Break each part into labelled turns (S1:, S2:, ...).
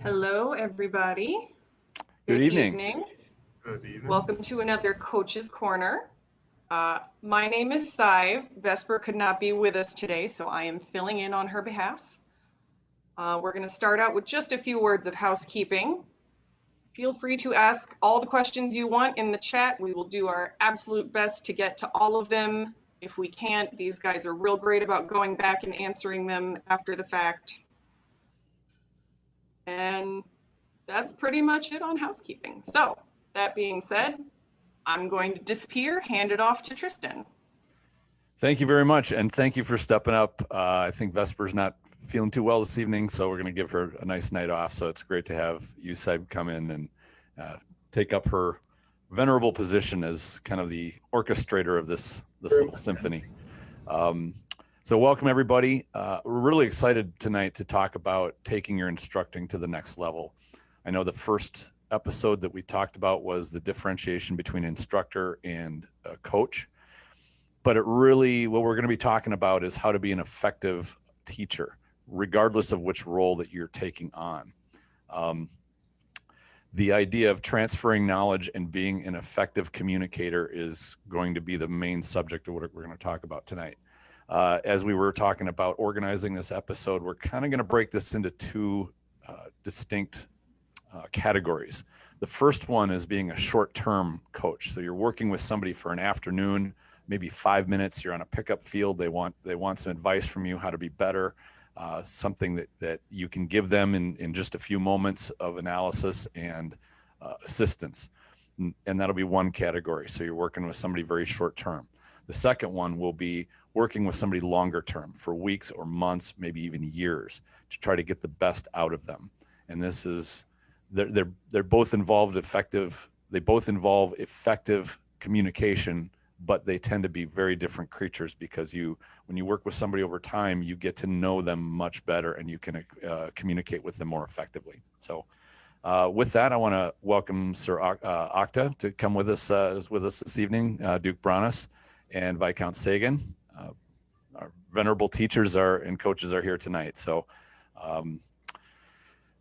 S1: Hello, everybody.
S2: Good evening.
S3: Good evening.
S1: Welcome to another Coach's Corner. My name is Sive. Vesper could not be with us today, so I am filling in on her behalf. We're going to start out with just a few words of housekeeping. Feel free to ask all the questions you want in the chat. We will do our absolute best to get to all of them. If we can't, these guys are real great about going back and answering them after the fact. And that's pretty much it on housekeeping. So that being said, I'm going to disappear, hand it off to Tristan.
S2: Thank you very much, and thank you for stepping up. I think Vesper's not feeling too well this evening, so we're going to give her a nice night off. So it's great to have you, Saib, come in and take up her venerable position as kind of the orchestrator of this little symphony. So welcome, everybody. We're really excited tonight to talk about taking your instructing to the next level. I know the first episode that we talked about was the differentiation between instructor and coach, but it really, what we're going to be talking about is how to be an effective teacher, regardless of which role that you're taking on. The idea of transferring knowledge and being an effective communicator is going to be the main subject of what we're going to talk about tonight. As we were talking about organizing this episode, we're kind of going to break this into two distinct categories. The first one is being a short-term coach. So you're working with somebody for an afternoon, maybe 5 minutes. You're on a pickup field. They want some advice from you how to be better, something that you can give them in just a few moments of analysis and assistance. And that'll be one category. So you're working with somebody very short-term. The second one will be working with somebody longer term for weeks or months, maybe even years, to try to get the best out of them. And this is they're both involved effective. They both involve effective communication, but they tend to be very different creatures because when you work with somebody over time, you get to know them much better and you can communicate with them more effectively. So with that, I want to welcome Sir Octa to come with us this evening, Duke Brannos and Viscount Sagan. Our venerable teachers and coaches are here tonight. So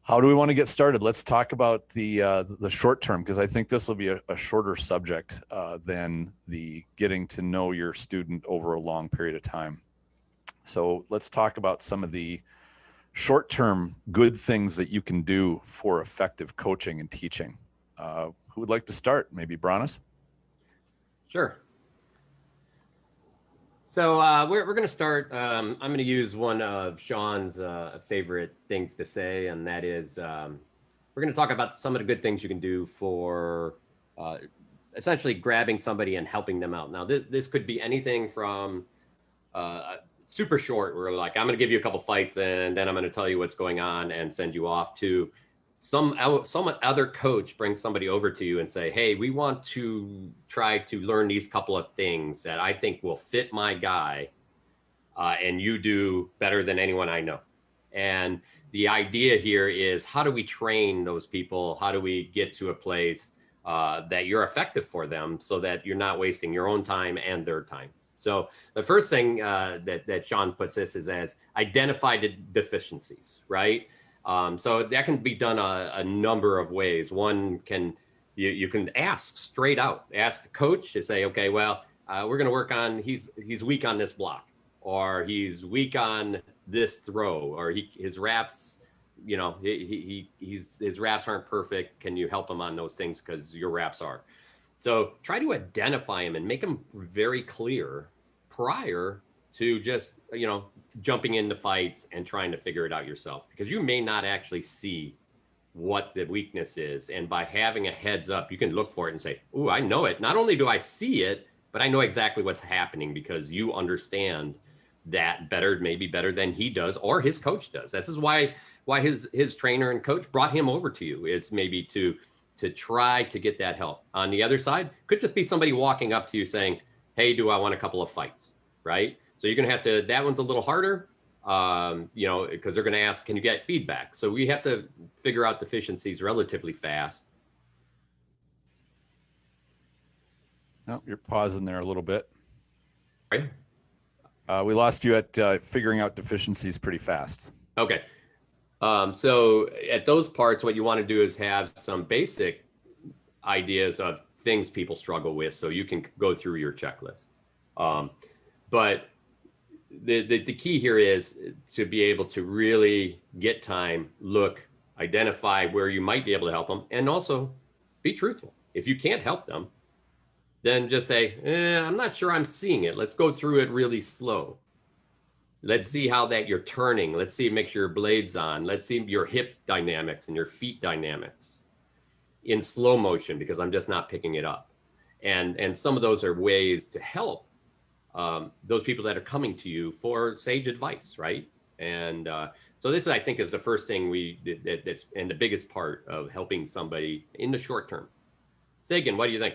S2: how do we want to get started? Let's talk about the short term, because I think this will be a shorter subject than the getting to know your student over a long period of time. So let's talk about some of the short-term good things that you can do for effective coaching and teaching. Who would like to start? Maybe Brannos?
S4: Sure. So we're going to start. I'm going to use one of Sean's favorite things to say, and that is we're going to talk about some of the good things you can do for essentially grabbing somebody and helping them out. Now, this could be anything from super short, where like, I'm going to give you a couple fights and then I'm going to tell you what's going on and send you off, to some other coach brings somebody over to you and say, hey, we want to try to learn these couple of things that I think will fit my guy, and you do better than anyone I know. And the idea here is, how do we train those people? How do we get to a place that you're effective for them so that you're not wasting your own time and their time? So the first thing that Sean puts this is as identify the deficiencies, right? So that can be done a number of ways. One can, you can ask straight out, ask the coach to say, okay, well, we're going to work on, he's weak on this block, or he's weak on this throw, or his wraps, you know, his wraps aren't perfect. Can you help him on those things? Because your wraps are. So try to identify him and make him very clear prior to just, you know, jumping into fights and trying to figure it out yourself, because you may not actually see what the weakness is. And by having a heads up, you can look for it and say, oh, I know it. Not only do I see it, but I know exactly what's happening, because you understand that better, maybe better than he does or his coach does. This is why his trainer and coach brought him over to you, is maybe to try to get that help. On the other side, could just be somebody walking up to you saying, hey, do I want a couple of fights, right? So you're going to have to, that one's a little harder, you know, because they're going to ask, can you get feedback? So we have to figure out deficiencies relatively fast.
S2: Oh, you're pausing there a little bit.
S4: Right.
S2: We lost you at figuring out deficiencies pretty fast.
S4: Okay. So at those parts, what you want to do is have some basic ideas of things people struggle with, so you can go through your checklist. But the key here is to be able to really get time, look, identify where you might be able to help them, and also be truthful. If you can't help them, then just say, I'm not sure I'm seeing it. Let's go through it really slow. Let's see how that you're turning. Let's see, make sure your blade's on. Let's see your hip dynamics and your feet dynamics in slow motion, because I'm just not picking it up. And some of those are ways to help those people that are coming to you for sage advice, right? And so this, I think, is the first thing that's and the biggest part of helping somebody in the short term. Sagan, what do you think?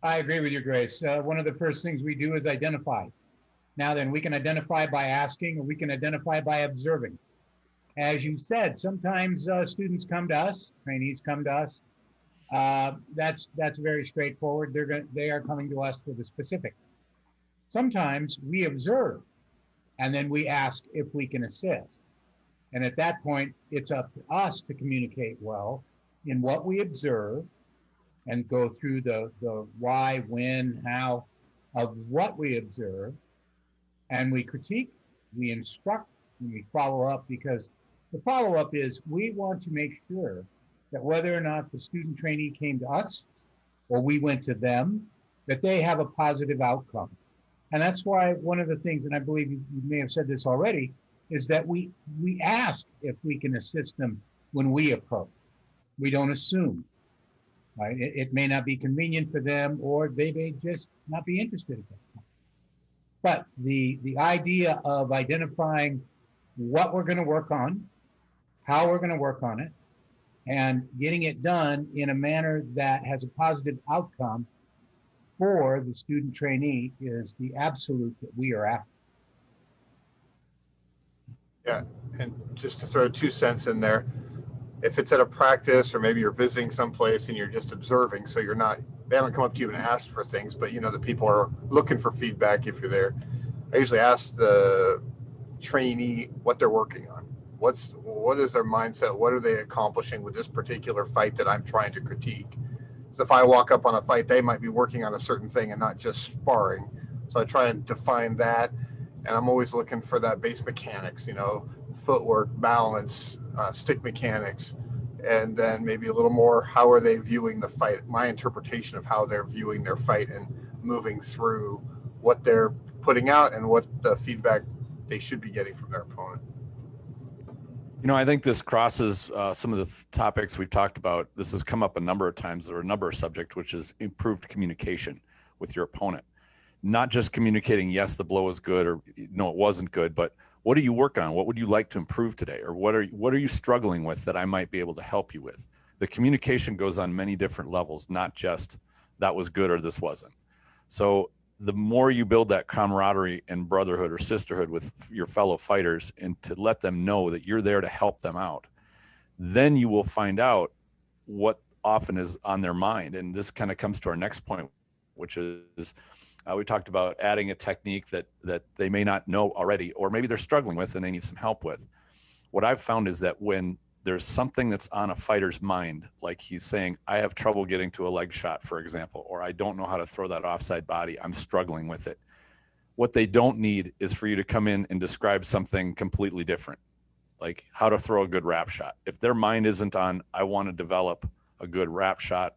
S3: I agree with you, Grace. One of the first things we do is identify. Now then, we can identify by asking, or we can identify by observing. As you said, sometimes students come to us, trainees come to us. That's very straightforward. They are coming to us for the specific. Sometimes we observe, and then we ask if we can assist. And at that point, it's up to us to communicate well in what we observe and go through the why, when, how of what we observe. And we critique, we instruct, and we follow up, because the follow-up is we want to make sure that whether or not the student trainee came to us or we went to them, that they have a positive outcome. And that's why one of the things, and I believe you may have said this already, is that we ask if we can assist them when we approach. We don't assume, right? It may not be convenient for them, or they may just not be interested. But the idea of identifying what we're going to work on, how we're going to work on it, and getting it done in a manner that has a positive outcome for the student trainee is the absolute that we are after.
S5: Yeah, and just to throw 2 cents in there, if it's at a practice or maybe you're visiting someplace and you're just observing, so they haven't come up to you and asked for things, but you know the people are looking for feedback if you're there. I usually ask the trainee what they're working on. What is their mindset? What are they accomplishing with this particular fight that I'm trying to critique? So if I walk up on a fight, they might be working on a certain thing and not just sparring. So I try and define that, and I'm always looking for that base mechanics, footwork, balance, stick mechanics, and then maybe a little more, how are they viewing the fight? My interpretation of how they're viewing their fight and moving through what they're putting out and what the feedback they should be getting from their opponent.
S2: I think this crosses some of the topics we've talked about. This has come up a number of times, or a number of subjects, which is improved communication with your opponent. Not just communicating, yes, the blow was good, or no, it wasn't good, but what are you working on? What would you like to improve today? Or what are you struggling with that I might be able to help you with? The communication goes on many different levels, not just that was good or this wasn't. So the more you build that camaraderie and brotherhood or sisterhood with your fellow fighters, and to let them know that you're there to help them out, then you will find out what often is on their mind. And this kind of comes to our next point, which is we talked about adding a technique that they may not know already, or maybe they're struggling with and they need some help with. What I've found is that when there's something that's on a fighter's mind, like he's saying, I have trouble getting to a leg shot, for example, or I don't know how to throw that offside body, I'm struggling with it. What they don't need is for you to come in and describe something completely different, like how to throw a good wrap shot. If their mind isn't on, I want to develop a good wrap shot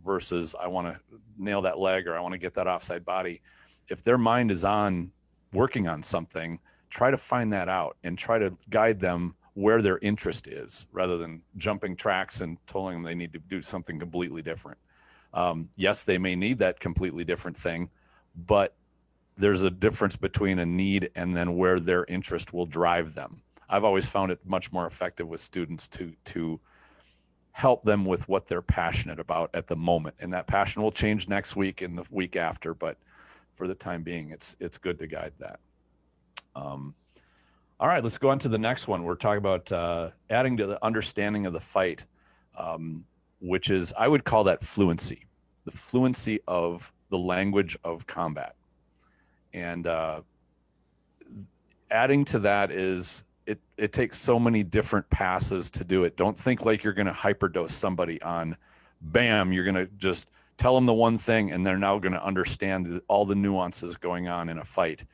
S2: versus I want to nail that leg, or I want to get that offside body, if their mind is on working on something, try to find that out and try to guide them where their interest is, rather than jumping tracks and telling them they need to do something completely different. Yes, they may need that completely different thing, but there's a difference between a need and then where their interest will drive them. I've always found it much more effective with students to help them with what they're passionate about at the moment. And that passion will change next week and the week after, but for the time being, it's good to guide that. All right, let's go on to the next one. We're talking about adding to the understanding of the fight, which is, I would call that fluency, the fluency of the language of combat. And adding to that is it takes so many different passes to do it. Don't think like you're going to hyperdose somebody on, bam, you're going to just tell them the one thing and they're now going to understand all the nuances going on in a fight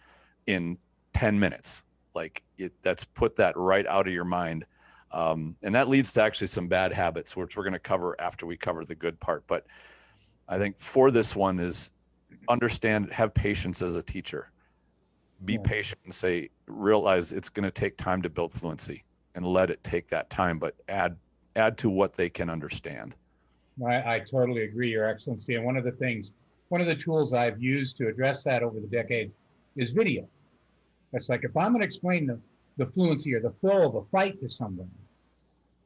S2: in 10 minutes. Like that's put that right out of your mind. And that leads to actually some bad habits, which we're going to cover after we cover the good part. But I think for this one is understand, have patience as a teacher. Be patient and realize it's going to take time to build fluency, and let it take that time, but add to what they can understand.
S3: I totally agree, Your Excellency. And one of the tools I've used to address that over the decades is video. It's like, if I'm going to explain the fluency or the flow of a fight to somebody,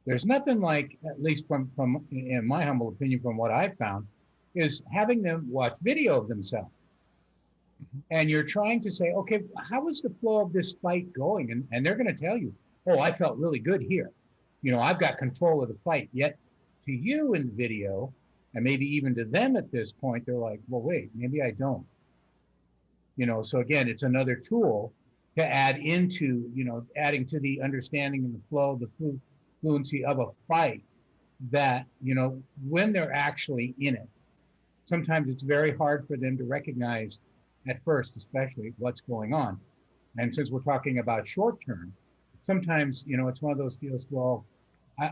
S3: there's nothing like, at least from in my humble opinion, from what I've found, is having them watch video of themselves. And you're trying to say, okay, how is the flow of this fight going? And they're going to tell you, oh, I felt really good here. I've got control of the fight. Yet to you in the video, and maybe even to them at this point, they're like, well, wait, maybe I don't. So again, it's another tool to add into, adding to the understanding and the flow, the fluency of a fight that, when they're actually in it, sometimes it's very hard for them to recognize at first, especially what's going on. And since we're talking about short term, sometimes, it's one of those deals, well,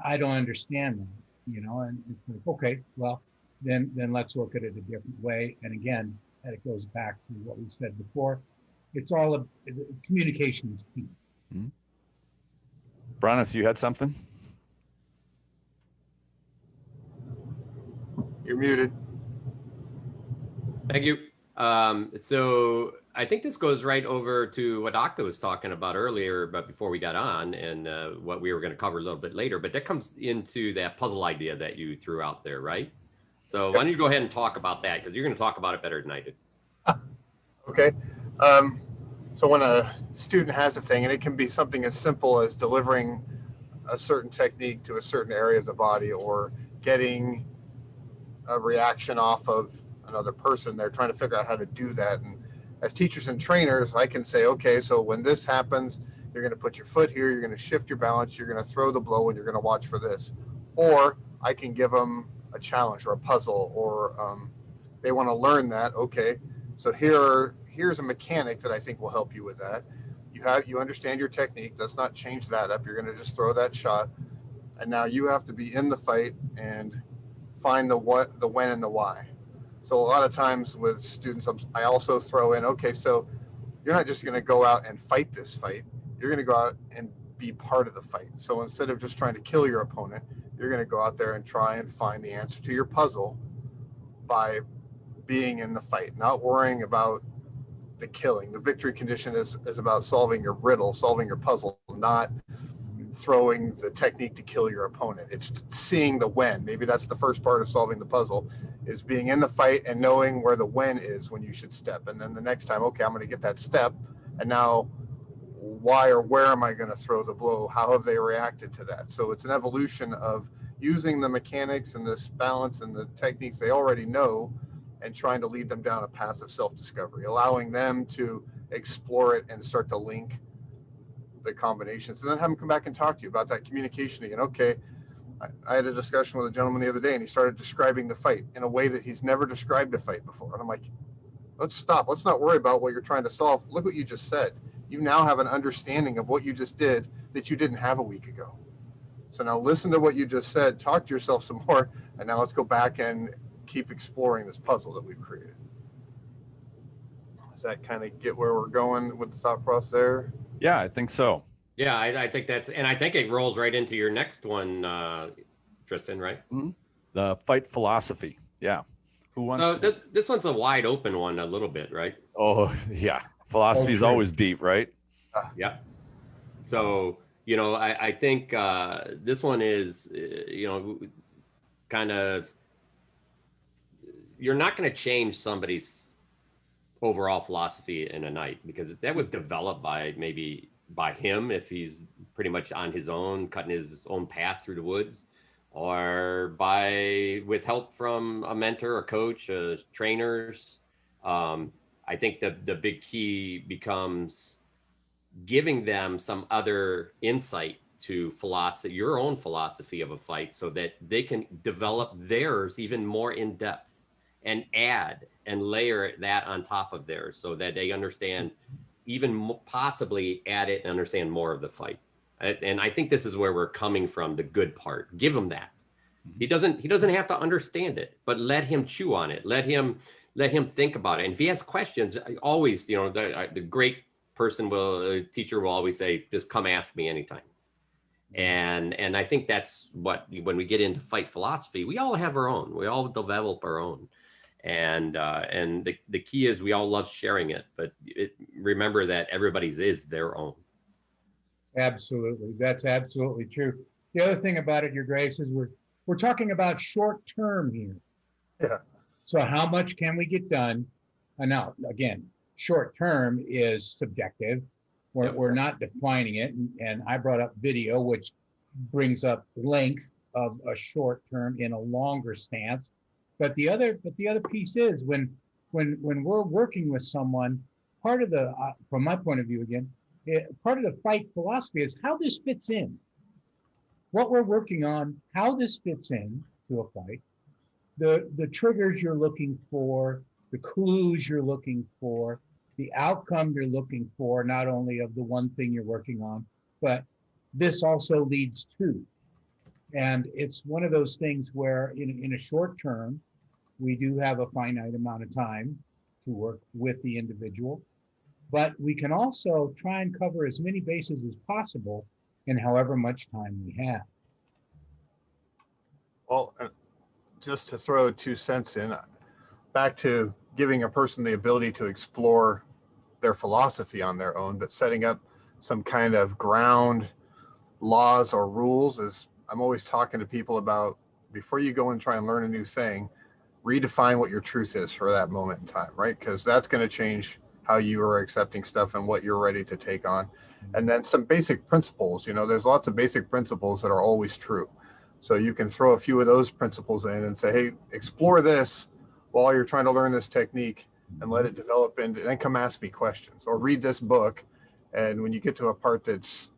S3: I don't understand that, and it's like, okay, well, then let's look at it a different way. And again, and it goes back to what we said before. It's all communication is key.
S2: Mm-hmm. Brannos, you had something?
S5: You're muted.
S4: Thank you. So I think this goes right over to what Octa was talking about earlier, but before we got on, and what we were going to cover a little bit later, but that comes into that puzzle idea that you threw out there, right? So why don't you go ahead and talk about that, because you're going to talk about it better than I did.
S5: Okay. So when a student has a thing, and it can be something as simple as delivering a certain technique to a certain area of the body, or getting a reaction off of another person, they're trying to figure out how to do that. And as teachers and trainers, I can say, okay, so when this happens, you're going to put your foot here, you're going to shift your balance, you're going to throw the blow, and you're going to watch for this. Or I can give them a challenge or a puzzle, or they want to learn that. Okay, so here's a mechanic that I think will help you with that. You understand your technique. Let's not change that up. You're going to just throw that shot, and now you have to be in the fight and find the what, the when, and the why. So a lot of times with students, I also throw in, okay, so you're not just going to go out and fight this fight. You're going to go out and be part of the fight. So instead of just trying to kill your opponent, you're going to go out there and try and find the answer to your puzzle by being in the fight, not worrying about the killing. The victory condition is about solving your riddle, solving your puzzle, not throwing the technique to kill your opponent. It's seeing the when. Maybe that's the first part of solving the puzzle, is being in the fight and knowing where the when is when you should step. And then the next time, okay, I'm going to get that step. And now why or where am I going to throw the blow? How have they reacted to that? So it's an evolution of using the mechanics and this balance and the techniques they already know, and trying to lead them down a path of self-discovery, allowing them to explore it and start to link the combinations, and then have them come back and talk to you about that communication again. Okay, I had a discussion with a gentleman the other day, and he started describing the fight in a way that he's never described a fight before. And I'm like, let's stop. Let's not worry about what you're trying to solve. Look what you just said. You now have an understanding of what you just did that you didn't have a week ago. So now listen to what you just said, talk to yourself some more, and now let's go back and keep exploring this puzzle that we've created. Does that kind of get where we're going with the thought process there?
S2: Yeah, I think so.
S4: Yeah, I think and I think it rolls right into your next one, Tristan, right?
S2: Mm-hmm. The fight philosophy. Yeah. Who wants
S4: to? This one's a wide open one a little bit, right?
S2: Oh, yeah. Philosophy is always deep, right?
S4: Yeah. So, I think this one is, kind of, you're not going to change somebody's overall philosophy in a night, because that was developed by him, if he's pretty much on his own, cutting his own path through the woods, or with help from a mentor, a coach, trainers. I think the big key becomes giving them some other insight to philosophy, your own philosophy of a fight, so that they can develop theirs even more in depth and add and layer that on top of theirs, so that they understand, even possibly add it and understand more of the fight. And I think this is where we're coming from, the good part. Give him that. He doesn't have to understand it, but let him chew on it. Let him think about it. And if he has questions, always, the great teacher will always say, just come ask me anytime. And I think that's what, when we get into fight philosophy, we all have our own. We all develop our own. And the key is we all love sharing it, but remember that everybody's is their own.
S3: Absolutely. That's absolutely true. The other thing about it, Your Grace, is we're talking about short term here.
S5: Yeah.
S3: So how much can we get done? And now, again, short term is subjective. We're not defining it. And I brought up video, which brings up length of a short term in a longer stance. But the other piece is when we're working with someone, part of the, from my point of view again, part of the fight philosophy is how this fits in. What we're working on, how this fits in to a fight, the triggers you're looking for, the clues you're looking for, the outcome you're looking for, not only of the one thing you're working on, but this also leads to. And it's one of those things where in a short term, we do have a finite amount of time to work with the individual, but we can also try and cover as many bases as possible in however much time we have.
S5: Well, just to throw 2 cents in, back to giving a person the ability to explore their philosophy on their own, but setting up some kind of ground laws or rules, is I'm always talking to people about, before you go and try and learn a new thing, redefine what your truth is for that moment in time, right? Because that's going to change how you are accepting stuff and what you're ready to take on. And then some basic principles, there's lots of basic principles that are always true. So you can throw a few of those principles in and say, hey, explore this while you're trying to learn this technique and let it develop, and then come ask me questions, or read this book. And when you get to a part that's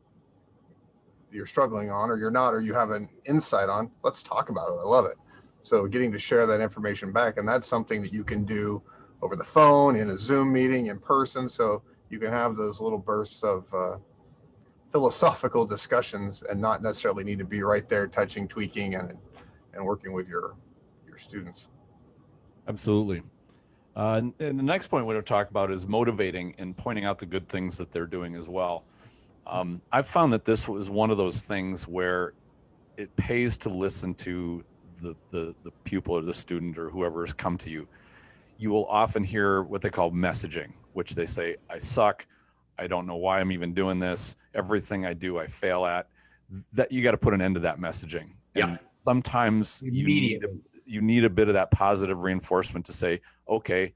S5: you're struggling on, or you're not, or you have an insight on, let's talk about it. I love it. So getting to share that information back, and that's something that you can do over the phone, in a Zoom meeting, in person. So you can have those little bursts of philosophical discussions and not necessarily need to be right there touching, tweaking, and working with your students.
S2: Absolutely. And the next point we're going to talk about is motivating and pointing out the good things that they're doing as well. I've found that this was one of those things where it pays to listen to the pupil or the student or whoever has come to you. You will often hear what they call messaging, which they say, I suck. I don't know why I'm even doing this. Everything I do, I fail at. That you got to put an end to that messaging.
S4: Yeah.
S2: And sometimes you need a bit of that positive reinforcement to say, okay,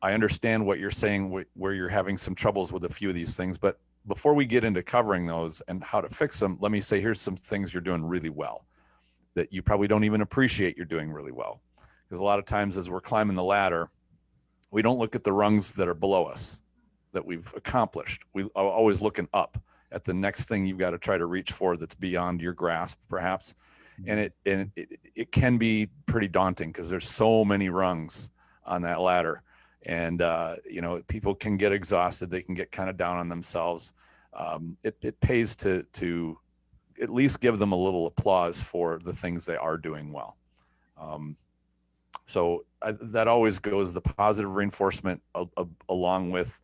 S2: I understand what you're saying, where you're having some troubles with a few of these things, but before we get into covering those and how to fix them, let me say, here's some things you're doing really well that you probably don't even appreciate you're doing really well. Because a lot of times as we're climbing the ladder, we don't look at the rungs that are below us that we've accomplished. We are always looking up at the next thing you've got to try to reach for that's beyond your grasp, perhaps. And it can be pretty daunting because there's so many rungs on that ladder. And, people can get exhausted. They can get kind of down on themselves. It pays to at least give them a little applause for the things they are doing well. So that always goes the positive reinforcement along with,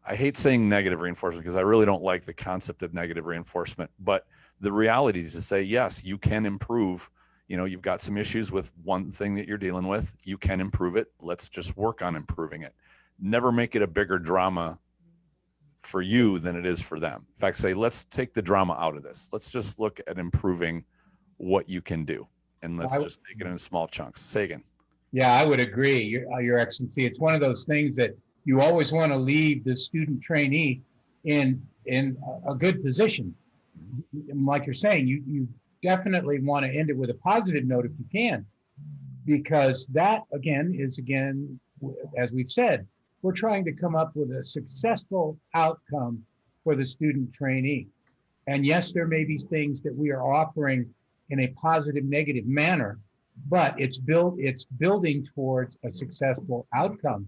S2: I hate saying negative reinforcement because I really don't like the concept of negative reinforcement, but the reality is to say, yes, you can improve. You've got some issues with one thing that you're dealing with. You can improve it. Let's just work on improving it. Never make it a bigger drama for you than it is for them. In fact, say, let's take the drama out of this. Let's just look at improving what you can do. And let's just take it in small chunks. Sagan.
S3: Yeah, I would agree, Your Excellency. It's one of those things that you always want to leave the student trainee in a good position. Like you're saying, you definitely want to end it with a positive note if you can, because that is, as we've said, we're trying to come up with a successful outcome for the student trainee. And yes, there may be things that we are offering in a positive, negative manner, but it's building towards a successful outcome.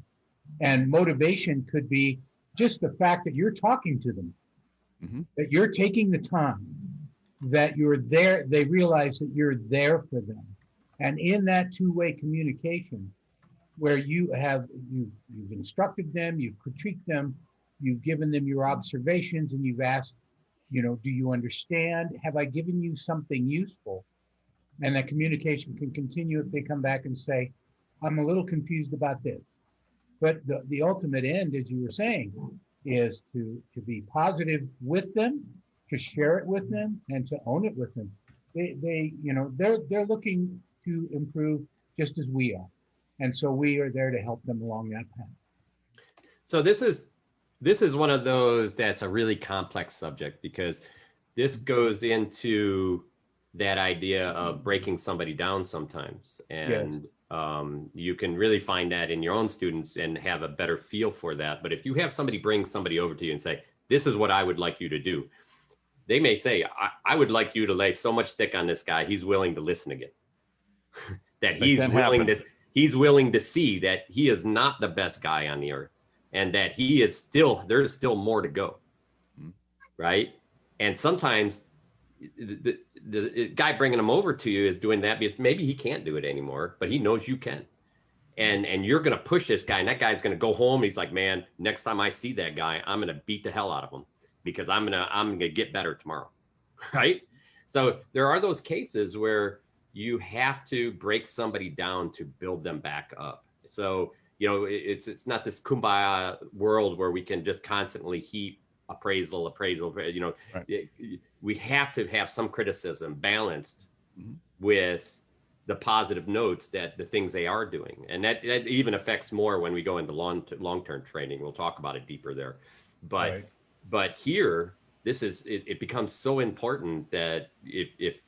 S3: And motivation could be just the fact that you're talking to them, that you're taking the time, that you're there, they realize that you're there for them. And in that two-way communication, where you've instructed them, you've critiqued them, you've given them your observations, and you've asked, do you understand? Have I given you something useful? And that communication can continue if they come back and say, I'm a little confused about this. But the ultimate end, as you were saying, is to be positive with them, to share it with them, and to own it with them. They're looking to improve just as we are. And so we are there to help them along that path.
S4: So this is one of those that's a really complex subject, because this goes into that idea of breaking somebody down sometimes. And you can really find that in your own students and have a better feel for that. But if you have somebody bring somebody over to you and say, this is what I would like you to do, they may say, I would like you to lay so much stick on this guy, he's willing to listen again. That he's willing to see that he is not the best guy on the earth, and that there's still more to go. Right. And sometimes the guy bringing him over to you is doing that because maybe he can't do it anymore, but he knows you can. And you're going to push this guy, and that guy's going to go home. He's like, man, next time I see that guy, I'm going to beat the hell out of him, because I'm going to get better tomorrow. Right. So there are those cases where you have to break somebody down to build them back up. So, it's not this kumbaya world where we can just constantly heap appraisal. Right. We have to have some criticism balanced with the positive notes that the things they are doing. And that even affects more when we go into long-term training. We'll talk about it deeper there. But here, it becomes so important that if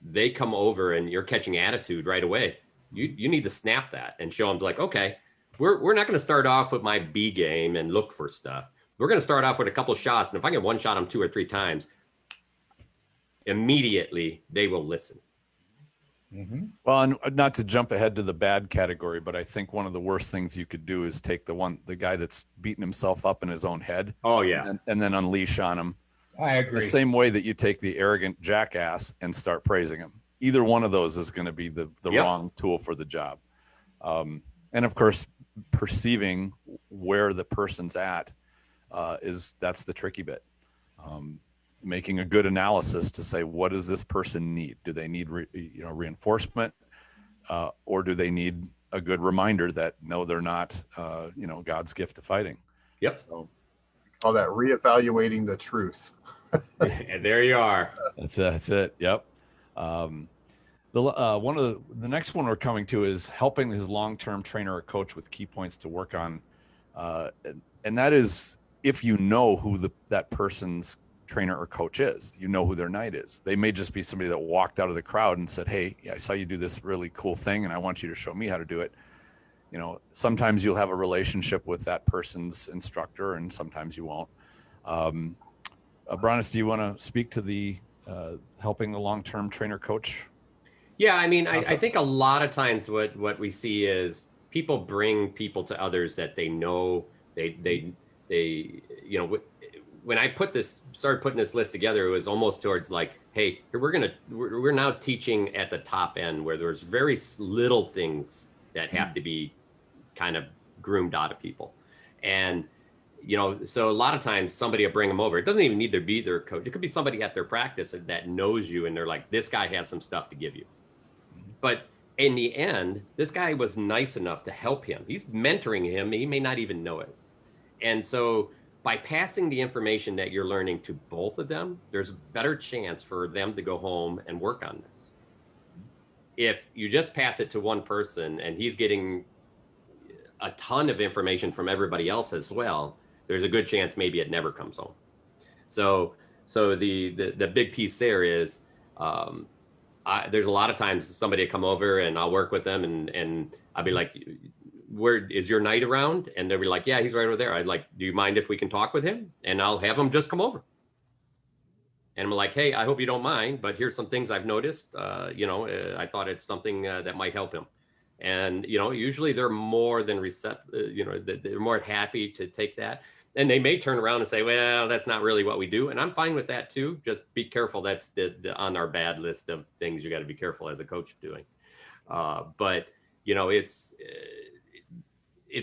S4: they come over and you're catching attitude right away, you need to snap that and show them, like, okay, we're not going to start off with my B game and look for stuff. We're going to start off with a couple of shots. And if I get one shot them 2 or 3 times, immediately they will listen.
S2: Well, and not to jump ahead to the bad category, but I think one of the worst things you could do is take the guy that's beating himself up in his own head.
S4: Oh yeah.
S2: And then unleash on him.
S3: I agree.
S2: The same way that you take the arrogant jackass and start praising him. Either one of those is going to be the wrong tool for the job. And of course, perceiving where the person's at that's the tricky bit. Making a good analysis to say, what does this person need? Do they need reinforcement, or do they need a good reminder that no, they're not God's gift to fighting?
S4: Yep.
S2: So
S5: Call that reevaluating the truth.
S4: And there you are.
S2: That's it. Yep. The next one we're coming to is helping his long-term trainer or coach with key points to work on, and that is if you know who that person's trainer or coach is, who their knight is. They may just be somebody that walked out of the crowd and said, hey, I saw you do this really cool thing, and I want you to show me how to do it. Sometimes you'll have a relationship with that person's instructor, and sometimes you won't. Brannos, do you want to speak to the helping the long-term trainer coach?
S4: Yeah, I mean, I think a lot of times what we see is people bring people to others that they know they when I started putting this list together, it was almost towards like, hey, we're now teaching at the top end where there's very little things that have to be kind of groomed out of people. And, so a lot of times somebody will bring them over. It doesn't even need to be their coach. It could be somebody at their practice that knows you, and they're like, this guy has some stuff to give you. But in the end, this guy was nice enough to help him. He's mentoring him. He may not even know it. And so by passing the information that you're learning to both of them, there's a better chance for them to go home and work on this. If you just pass it to one person and he's getting a ton of information from everybody else as well, there's a good chance maybe it never comes home. So the big piece there is there's a lot of times somebody will come over and I'll work with them and I'll be like, where is your knight around? And they'll be like, yeah, he's right over there. I'd like, do you mind if we can talk with him? And I'll have him just come over. And I'm like, hey, I hope you don't mind, but here's some things I've noticed. I thought it's something that might help him. And, usually they're more than they're more happy to take that. And they may turn around and say, well, that's not really what we do. And I'm fine with that too. Just be careful. That's the on our bad list of things you got to be careful as a coach doing. But it's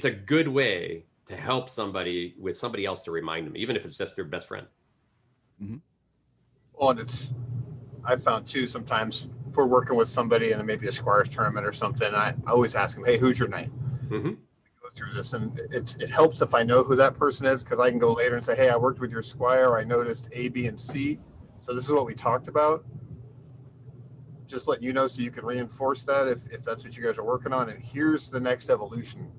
S4: a good way to help somebody with somebody else to remind them, even if it's just their best friend.
S2: Mm-hmm.
S5: Well, and I found too, sometimes if we're working with somebody in maybe a squash tournament or something, I always ask them, hey, who's your knight?
S4: Mm-hmm.
S5: Go through this, and it helps if I know who that person is, because I can go later and say, hey, I worked with your squire, I noticed A, B, and C, so this is what we talked about. Just letting you know so you can reinforce that if that's what you guys are working on, and here's the next evolution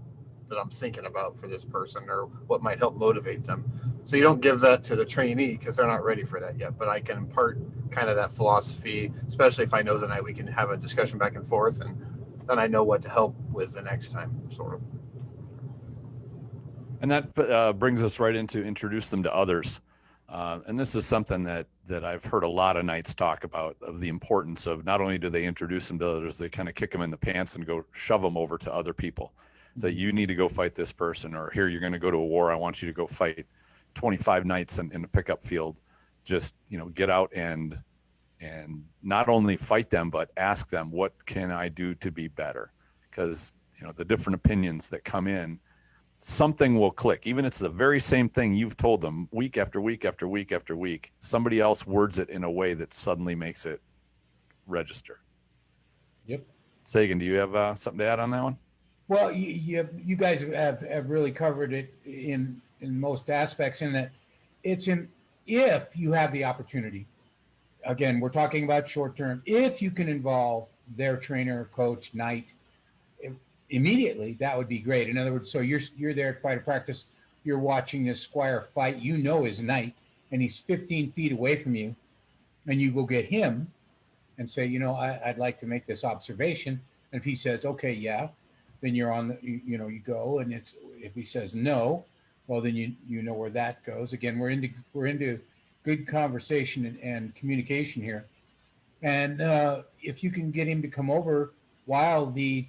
S5: that I'm thinking about for this person, or what might help motivate them. So you don't give that to the trainee because they're not ready for that yet, but I can impart kind of that philosophy, especially if I know the night we can have a discussion back and forth, and then I know what to help with the next time, sort of.
S2: And that brings us right into introduce them to others. And this is something that I've heard a lot of nights talk about, of the importance of not only do they introduce them to others, they kind of kick them in the pants and go shove them over to other people. So you need to go fight this person, or here, you're going to go to a war. I want you to go fight 25 knights in a pickup field. Just, get out and not only fight them, but ask them, what can I do to be better? Because, the different opinions that come in, something will click. Even if it's the very same thing you've told them week after week after week after week, somebody else words it in a way that suddenly makes it register.
S3: Yep.
S2: Sagan, do you have something to add on that one?
S3: Well, you guys have really covered it in most aspects, in that if you have the opportunity. Again, we're talking about short term. If you can involve their trainer, coach, knight immediately, that would be great. In other words, so you're there at fighter practice, you're watching this squire fight, his knight, and he's 15 feet away from you, and you go get him and say, I'd like to make this observation. And if he says, okay, yeah, then you're on you go, and if he says no, well, then you know where that goes. Again, we're into good conversation and communication here. And if you can get him to come over while the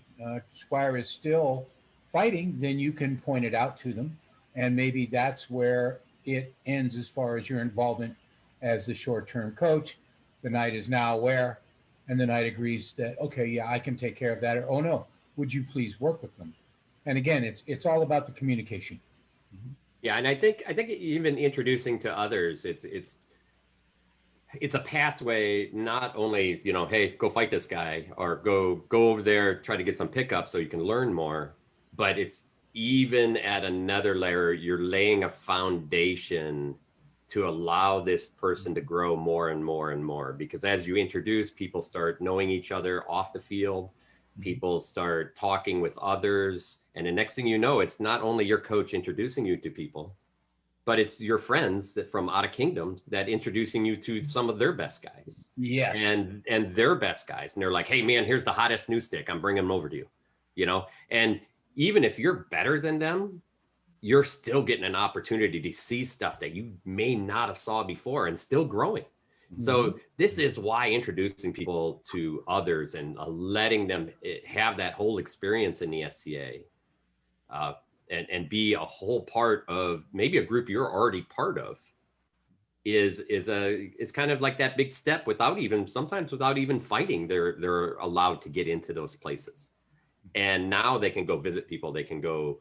S3: squire is still fighting, then you can point it out to them. And maybe that's where it ends as far as your involvement as the short-term coach. The knight is now aware, and the knight agrees that, okay, yeah, I can take care of that. Or, oh no, would you please work with them? And again, it's all about the communication.
S4: Mm-hmm. Yeah, and I think even introducing to others, it's a pathway. Not only hey, go fight this guy, or go over there, try to get some pickup so you can learn more, but it's even at another layer. You're laying a foundation to allow this person to grow more and more and more, because as you introduce, people start knowing each other off the field. People start talking with others, and the next thing you know, it's not only your coach introducing you to people, but it's your friends that from out of kingdom that introducing you to some of their best guys.
S3: Yes.
S4: And their best guys. And they're like, hey man, here's the hottest new stick. I'm bringing them over to you, and even if you're better than them, you're still getting an opportunity to see stuff that you may not have saw before and still growing. So this is why introducing people to others and letting them have that whole experience in the SCA and be a whole part of maybe a group you're already part of is kind of like that big step sometimes without even fighting. They're allowed to get into those places. And now they can go visit people. They can go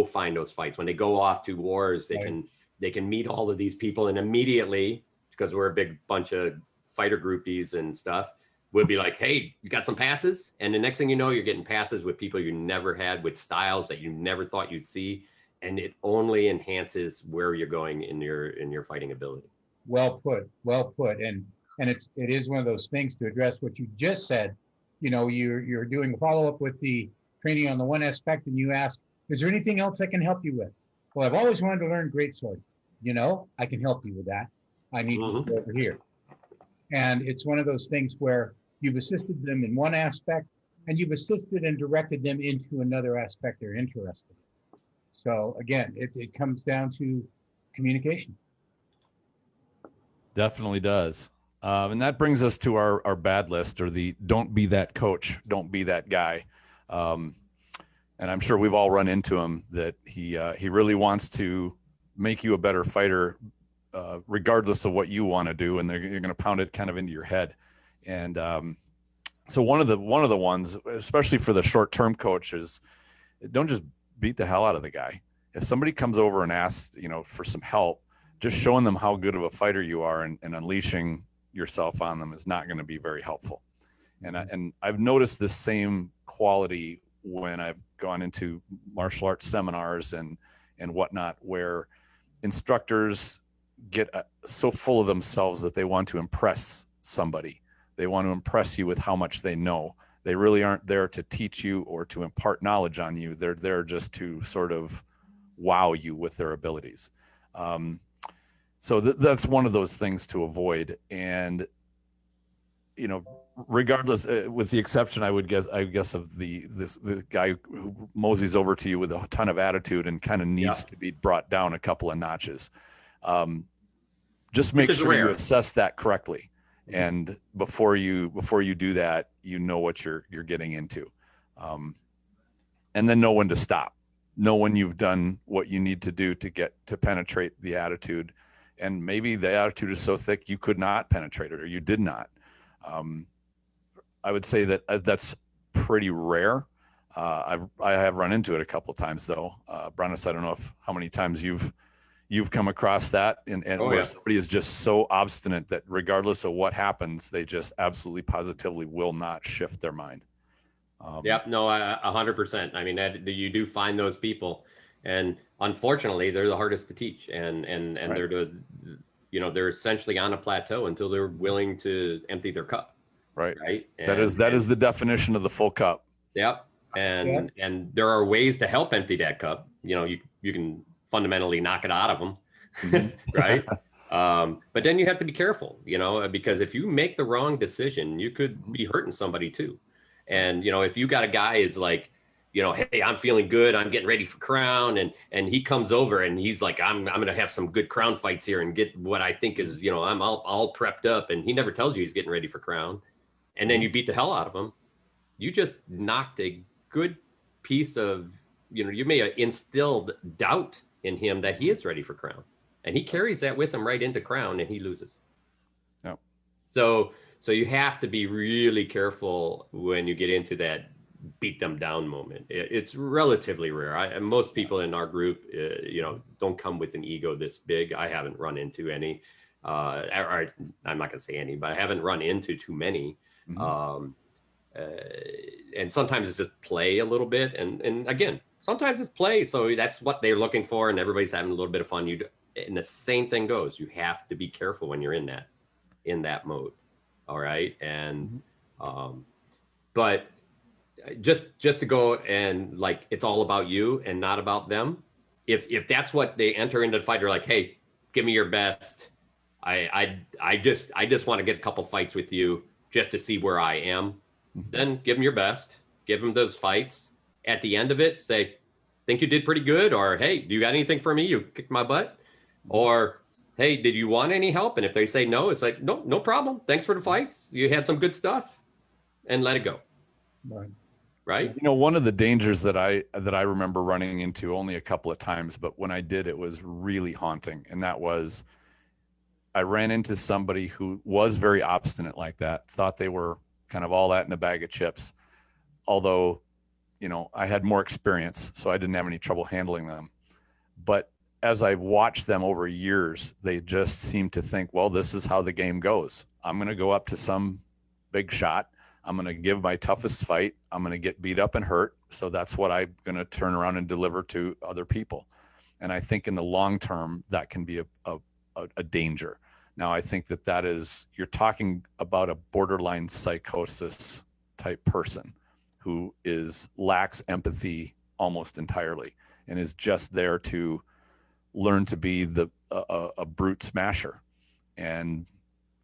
S4: find those fights. When they go off to wars, they can meet all of these people, and immediately, because we're a big bunch of fighter groupies and stuff, we'll be like, hey, you got some passes? And the next thing you know, you're getting passes with people you never had, with styles that you never thought you'd see. And it only enhances where you're going in your fighting ability.
S3: Well put. And it is one of those things, to address what you just said. You're doing a follow-up with the training on the one aspect, and you ask, is there anything else I can help you with? Well, I've always wanted to learn greatsword. I can help you with that. I need to go over here. And it's one of those things where you've assisted them in one aspect, and you've assisted and directed them into another aspect they're interested in. So again, it comes down to communication.
S2: Definitely does. And that brings us to our bad list, or the don't be that coach, don't be that guy. And I'm sure we've all run into him, that he really wants to make you a better fighter, regardless of what you want to do, and you're going to pound it kind of into your head. And so one of the ones, especially for the short-term coaches, don't just beat the hell out of the guy. If somebody comes over and asks, for some help, just showing them how good of a fighter you are and unleashing yourself on them is not going to be very helpful. And I've noticed this same quality when I've gone into martial arts seminars and whatnot, where instructors get so full of themselves that they want to impress somebody. They want to impress you with how much they know. They really aren't there to teach you or to impart knowledge on you. They're there just to sort of wow you with their abilities. So that's one of those things to avoid. And, regardless, with the exception, I guess of the guy who moseys over to you with a ton of attitude and kind of needs to be brought down a couple of notches. Just make sure you assess that correctly. And before you do that, what you're getting into. And then know when to stop. Know when you've done what you need to do to penetrate the attitude. And maybe the attitude is so thick you could not penetrate it, or you did not. I would say that that's pretty rare. I have run into it a couple of times though. Brannos, I don't know how many times you've come across that, and where somebody is just so obstinate that regardless of what happens, they just absolutely positively will not shift their mind.
S4: 100%. I mean, that you do find those people, and unfortunately they're the hardest to teach, and right. They're essentially on a plateau until they're willing to empty their cup. Right. And
S2: that is the definition of the full cup.
S4: Yep. And there are ways to help empty that cup. You can fundamentally knock it out of them. Mm-hmm. Right. But then you have to be careful, because if you make the wrong decision, you could be hurting somebody too. And, if you got a guy is like, hey, I'm feeling good, I'm getting ready for Crown. And he comes over and he's like, I'm going to have some good Crown fights here and get what I think is, I'm all prepped up. And he never tells you he's getting ready for Crown. And then you beat the hell out of him. You just knocked a good piece of, you may have instilled doubt in him that he is ready for Crown. And he carries that with him right into Crown, and he loses.
S2: Yep.
S4: So you have to be really careful when you get into that beat them down moment. It's relatively rare. Most people in our group, don't come with an ego this big. I haven't run into any, or I'm not going to say any, but I haven't run into too many. Mm-hmm. And sometimes it's just play a little bit. And again, sometimes it's play. So that's what they're looking for. And everybody's having a little bit of fun. And the same thing goes. You have to be careful when you're in that mode. All right. And, but just to go and like, it's all about you and not about them. If that's what they enter into the fight, they're like, hey, give me your best. I just want to get a couple fights with you just to see where I am. Then give them your best, give them those fights. At the end of it, say, think you did pretty good, or, hey, do you got anything for me? You kicked my butt. Or, hey, did you want any help? And if they say no, it's like, no problem. Thanks for the fights. You had some good stuff, and let it go. Right.
S2: One of the dangers that I remember running into only a couple of times, but when I did, it was really haunting. And that was, I ran into somebody who was very obstinate like that, thought they were kind of all that in a bag of chips. Although, I had more experience, so I didn't have any trouble handling them. But as I watched them over years, they just seemed to think, well, this is how the game goes. I'm going to go up to some big shot. I'm going to give my toughest fight. I'm going to get beat up and hurt. So that's what I'm going to turn around and deliver to other people. And I think in the long term, that can be a danger. Now, I think that is, you're talking about a borderline psychosis type person who lacks empathy almost entirely and is just there to learn to be a brute smasher. And,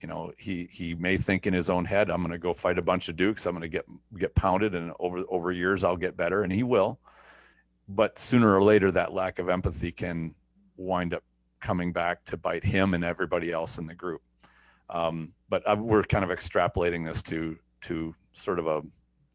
S2: you know, he may think in his own head, I'm going to go fight a bunch of Dukes. I'm going to get pounded, and over years I'll get better, and he will. But sooner or later, that lack of empathy can wind up coming back to bite him and everybody else in the group. But we're kind of extrapolating this to sort of a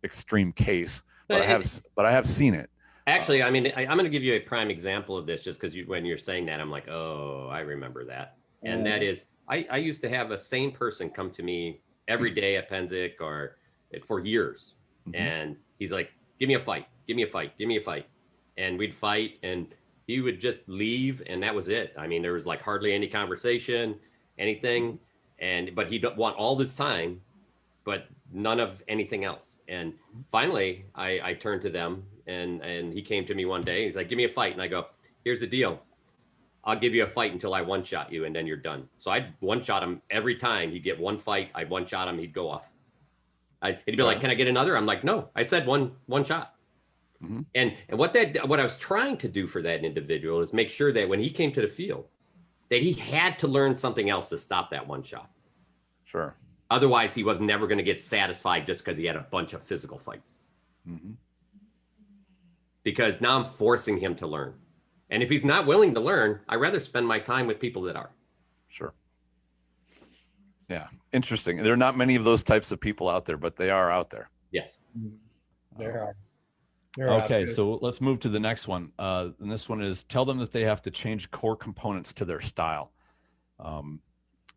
S2: extreme case, but I have seen it.
S4: Actually, I mean, I'm going to give you a prime example of this, just because when you're saying that, I'm like, oh, I remember that. And that is, I used to have a sane person come to me every day at Penzic or for years. Mm-hmm. And he's like, give me a fight, give me a fight, give me a fight. And we'd fight, and he would just leave, and that was it. I mean, there was like hardly any conversation, anything. But he'd want all this time, but none of anything else. And finally, I turned to them, and he came to me one day. He's like, give me a fight. And I go, here's the deal. I'll give you a fight until I one-shot you, and then you're done. So I'd one-shot him every time. He'd get one fight. I'd one-shot him. He'd go off. He'd be like, can I get another? I'm like, no, I said one shot. Mm-hmm. And what I was trying to do for that individual is make sure that when he came to the field, that he had to learn something else to stop that one shot.
S2: Sure.
S4: Otherwise, he was never going to get satisfied just because he had a bunch of physical fights. Mm-hmm. Because now I'm forcing him to learn. And if he's not willing to learn, I'd rather spend my time with people that are.
S2: Sure. Yeah. Interesting. There are not many of those types of people out there, but they are out there.
S4: Yes.
S3: There are.
S2: Okay, so let's move to the next one. And this one is, tell them that they have to change core components to their style. And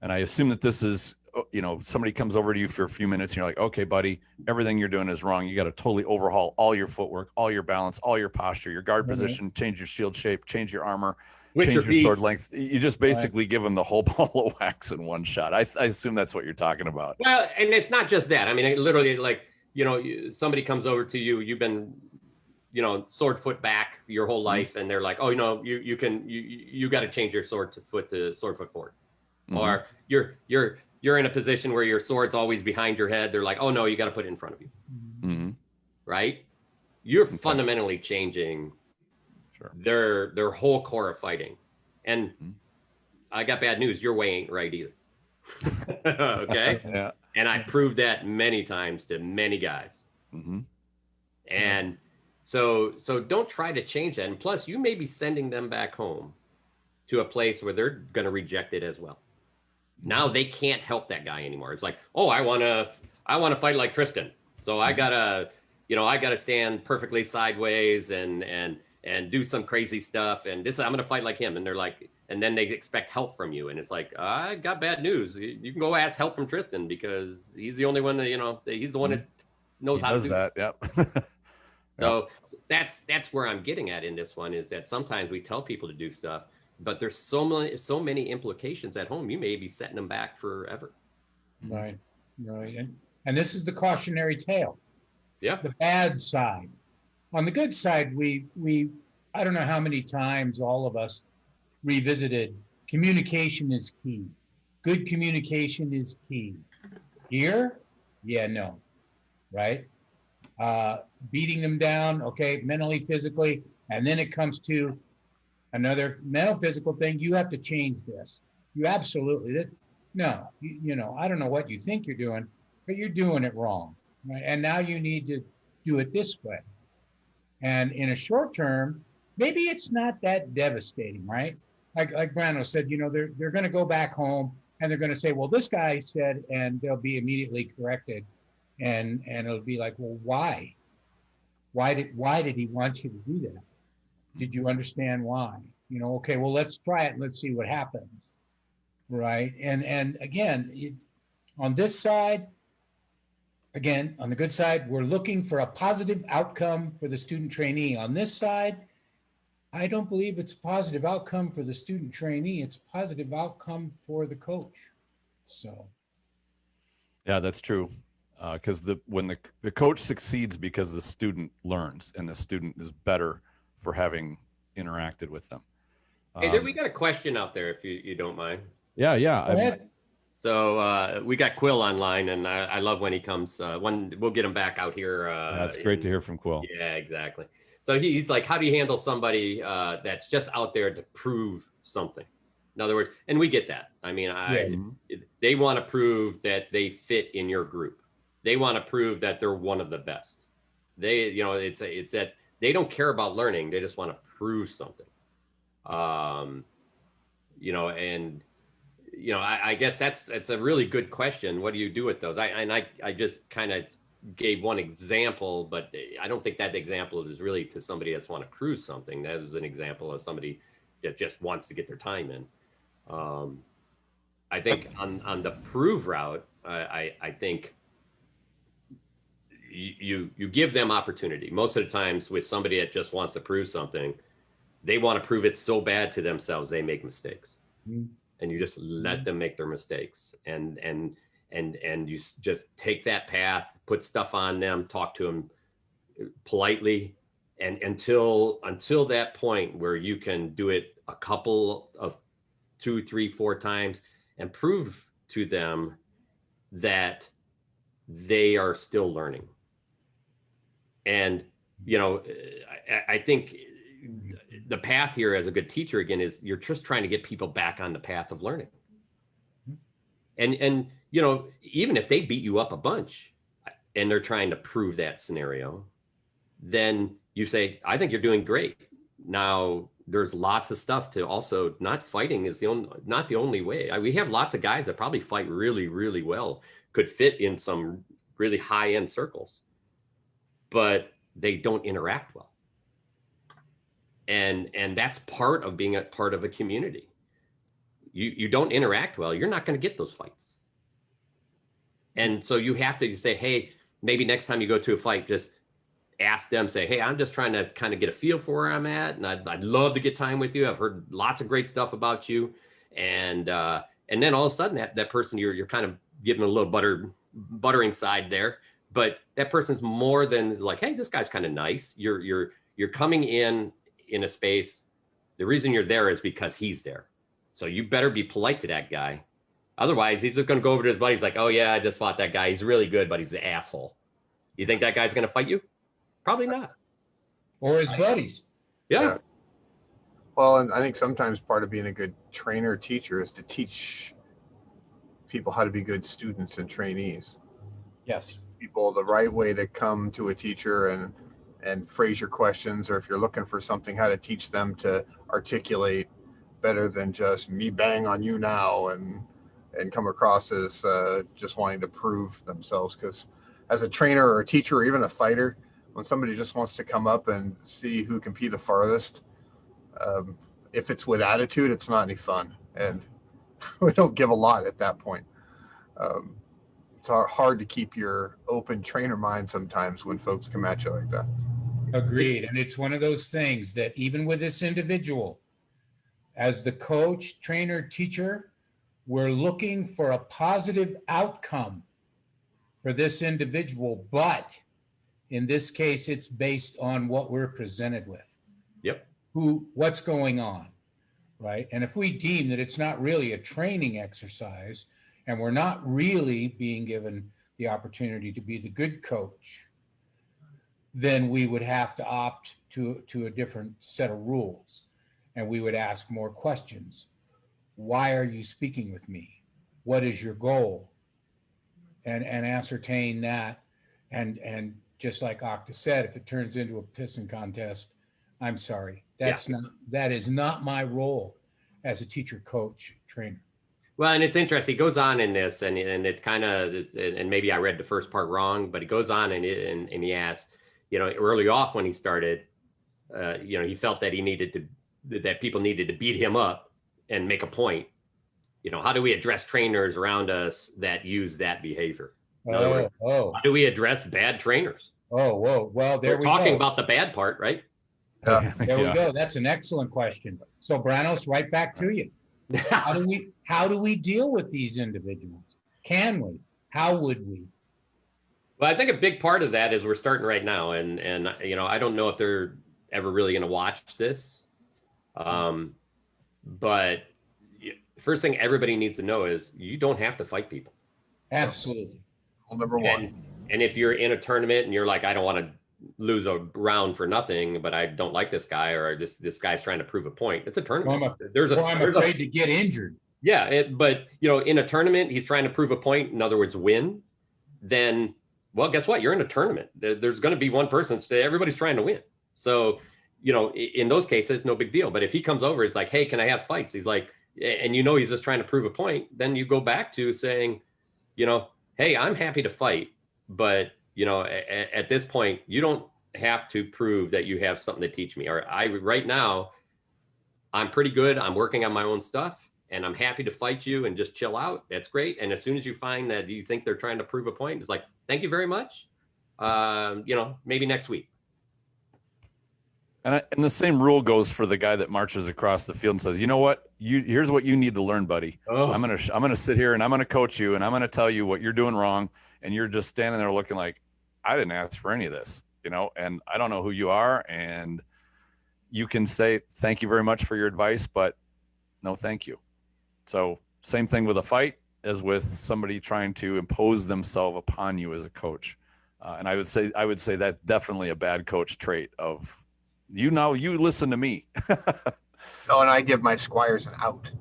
S2: I assume that this is, you know, somebody comes over to you for a few minutes and you're like, okay, buddy, everything you're doing is wrong. You got to totally overhaul all your footwork, all your balance, all your posture, your guard position, change your shield shape, change your armor, change your sword length. You just basically give them the whole ball of wax in one shot. I assume that's what you're talking about.
S4: Well, and it's not just that. I mean, literally, like, you know, somebody comes over to you, you've been, you know, sword foot back your whole life, and they're like, oh, you know, you got to change your sword foot forward. Mm-hmm. Or you're in a position where your sword's always behind your head. They're like, oh no, you got to put it in front of you. Mm-hmm. Right? You're fundamentally changing their whole core of fighting. And I got bad news. Your way ain't right either. Okay. Yeah. And I proved that many times to many guys. Mm-hmm. And so don't try to change that. And plus, you may be sending them back home to a place where they're going to reject it as well. Now they can't help that guy anymore. It's like, oh, I want to fight like Tristan. So I gotta stand perfectly sideways and do some crazy stuff. And I'm going to fight like him. And they're like, and then they expect help from you. And it's like, I got bad news. You can go ask help from Tristan, because he's the only one that, you know, he's the one that knows how to do that. Yep. So that's where I'm getting at in this one, is that sometimes we tell people to do stuff, but there's so many implications at home. You may be setting them back forever.
S3: Right. And this is the cautionary tale.
S4: Yeah.
S3: The bad side. On the good side, we I don't know how many times all of us revisited, communication is key. Good communication is key. Here, yeah, no, right? Beating them down, okay, mentally, physically, and then it comes to another mental, physical thing. You have to change this. You absolutely, no, you know, I don't know what you think you're doing, but you're doing it wrong, right? And now you need to do it this way. And in a short term, maybe it's not that devastating, right? Like Brannos said, you know, they're going to go back home and they're going to say, well, this guy said, and they'll be immediately corrected. And it'll be like, well, why? Why did he want you to do that? Did you understand why? You know, okay, well, let's try it and let's see what happens, right? And again, on this side, again, on the good side, we're looking for a positive outcome for the student trainee. On this side, I don't believe it's a positive outcome for the student trainee. It's a positive outcome for the coach. So.
S2: Yeah, that's true. Because when the coach succeeds because the student learns, and the student is better for having interacted with them.
S4: Hey, we got a question out there, if you don't mind.
S2: Yeah.
S3: Go ahead.
S4: So we got Quill online, and I love when he comes. We'll get him back out here.
S2: That's great to hear from Quill.
S4: Yeah, exactly. So he's like, how do you handle somebody that's just out there to prove something? In other words, and we get that. I mean, they want to prove that they fit in your group. They want to prove that they're one of the best. They, you know, it's that they don't care about learning. They just want to prove something. You know, and you know, I guess that's a really good question. What do you do with those? I just kind of gave one example, but I don't think that example is really to somebody that's want to prove something. That is an example of somebody that just wants to get their time in. I think on the prove route, I think you give them opportunity. Most of the times with somebody that just wants to prove something, they want to prove it so bad to themselves they make mistakes. Mm-hmm. And you just let them make their mistakes, and you just take that path, put stuff on them, talk to them politely, and until that point where you can do it a couple of 2, 3, 4 times and prove to them that they are still learning. And you know, I think the path here as a good teacher again is you're just trying to get people back on the path of learning. And you know, even if they beat you up a bunch and they're trying to prove that scenario, then you say, I think you're doing great. Now there's lots of stuff to also, not fighting is not the only way. We have lots of guys that probably fight really, really well, could fit in some really high end circles, but they don't interact well. And that's part of being a part of a community. You don't interact well, you're not going to get those fights. And so you have to say, hey, maybe next time you go to a fight, just ask them, say, hey, I'm just trying to kind of get a feel for where I'm at, and I'd love to get time with you. I've heard lots of great stuff about you. And then all of a sudden that person, you're kind of giving a little buttering side there, but that person's more than like, hey, this guy's kind of nice. You're coming in a space. The reason you're there is because he's there. So you better be polite to that guy. Otherwise, he's just going to go over to his buddy. He's like, oh yeah, I just fought that guy. He's really good, but he's the asshole. You think that guy's going to fight you? Probably not.
S3: Or his buddies.
S4: Yeah.
S5: Well, and I think sometimes part of being a good trainer, teacher is to teach people how to be good students and trainees.
S3: Yes.
S5: People the right way to come to a teacher and phrase your questions, or if you're looking for something, how to teach them to articulate better than just me bang on you now and come across as just wanting to prove themselves. Because as a trainer or a teacher or even a fighter, when somebody just wants to come up and see who can pee the farthest, if it's with attitude, it's not any fun, and we don't give a lot at that point. It's hard to keep your open trainer mind sometimes when folks come at you like that.
S3: Agreed. And it's one of those things that even with this individual, as the coach, trainer, teacher, we're looking for a positive outcome for this individual, but in this case, it's based on what we're presented with.
S4: Yep.
S3: What's going on, right? And if we deem that it's not really a training exercise and we're not really being given the opportunity to be the good coach, then we would have to opt to a different set of rules. And we would ask more questions. Why are you speaking with me? What is your goal? And ascertain that. And just like Octa said, if it turns into a pissing contest, I'm sorry. That is not my role as a teacher, coach, trainer.
S4: Well, and it's interesting. He goes on in this, and it kind of, and maybe I read the first part wrong, but he goes on and he asks, you know, early off when he started, you know, he felt that that people needed to beat him up and make a point. You know, how do we address trainers around us that use that behavior? In other words, how do we address bad trainers?
S3: Oh, whoa. Well,
S4: we're talking about the bad part, right?
S3: There we go. That's an excellent question. So Brannos, right back to you. How do we deal with these individuals? Can we? How would we?
S4: Well, I think a big part of that is we're starting right now, and you know, I don't know if they're ever really going to watch this, but first thing everybody needs to know is you don't have to fight people.
S3: Absolutely.
S5: Well, number one.
S4: And if you're in a tournament and you're like, I don't want to lose a round for nothing, but I don't like this guy, or this guy's trying to prove a point. It's a
S3: Or
S4: tournament.
S3: I'm afraid to get injured.
S4: Yeah, but in a tournament, he's trying to prove a point. In other words, win. Then, well, guess what? You're in a tournament. There's going to be one person. Everybody's trying to win. So, in those cases, no big deal. But if he comes over, it's like, hey, can I have fights? He's like, and he's just trying to prove a point. Then you go back to saying, hey, I'm happy to fight, but at this point, you don't have to prove that you have something to teach me. Or right now, I'm pretty good. I'm working on my own stuff. And I'm happy to fight you and just chill out. That's great. And as soon as you find that you think they're trying to prove a point, it's like, thank you very much. Maybe next week.
S2: And the same rule goes for the guy that marches across the field and says, you know what, here's what you need to learn, buddy. Oh. I'm gonna sit here and I'm gonna coach you and I'm gonna tell you what you're doing wrong. And you're just standing there looking like, I didn't ask for any of this, and I don't know who you are. And you can say, thank you very much for your advice, but no, thank you. So same thing with a fight as with somebody trying to impose themselves upon you as a coach. And I would say that's definitely a bad coach trait of, you listen to me.
S5: Oh, and I give my squires an out.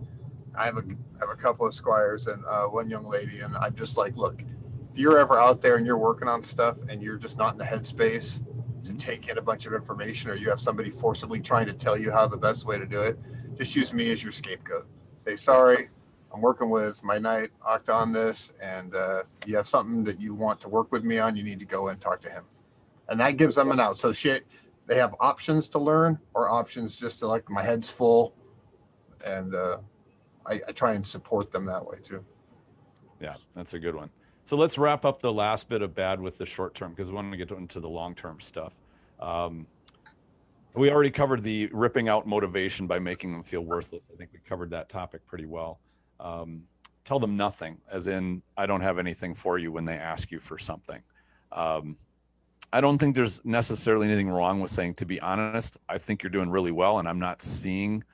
S5: I have a couple of squires and one young lady, and I'm just like, look, if you're ever out there and you're working on stuff and you're just not in the headspace to take in a bunch of information, or you have somebody forcibly trying to tell you how the best way to do it, just use me as your scapegoat. Say, sorry, I'm working with my knight Octa on this, and if you have something that you want to work with me on, you need to go and talk to him. And that gives them an out. So they have options to learn, or options just to, like, my head's full, and I try and support them that way too.
S2: Yeah, that's a good one. So let's wrap up the last bit of bad with the short term, because we want to get into the long term stuff. We already covered the ripping out motivation by making them feel worthless. I think we covered that topic pretty well. Tell them nothing, as in, I don't have anything for you when they ask you for something. I don't think there's necessarily anything wrong with saying, to be honest, I think you're doing really well, and I'm not seeing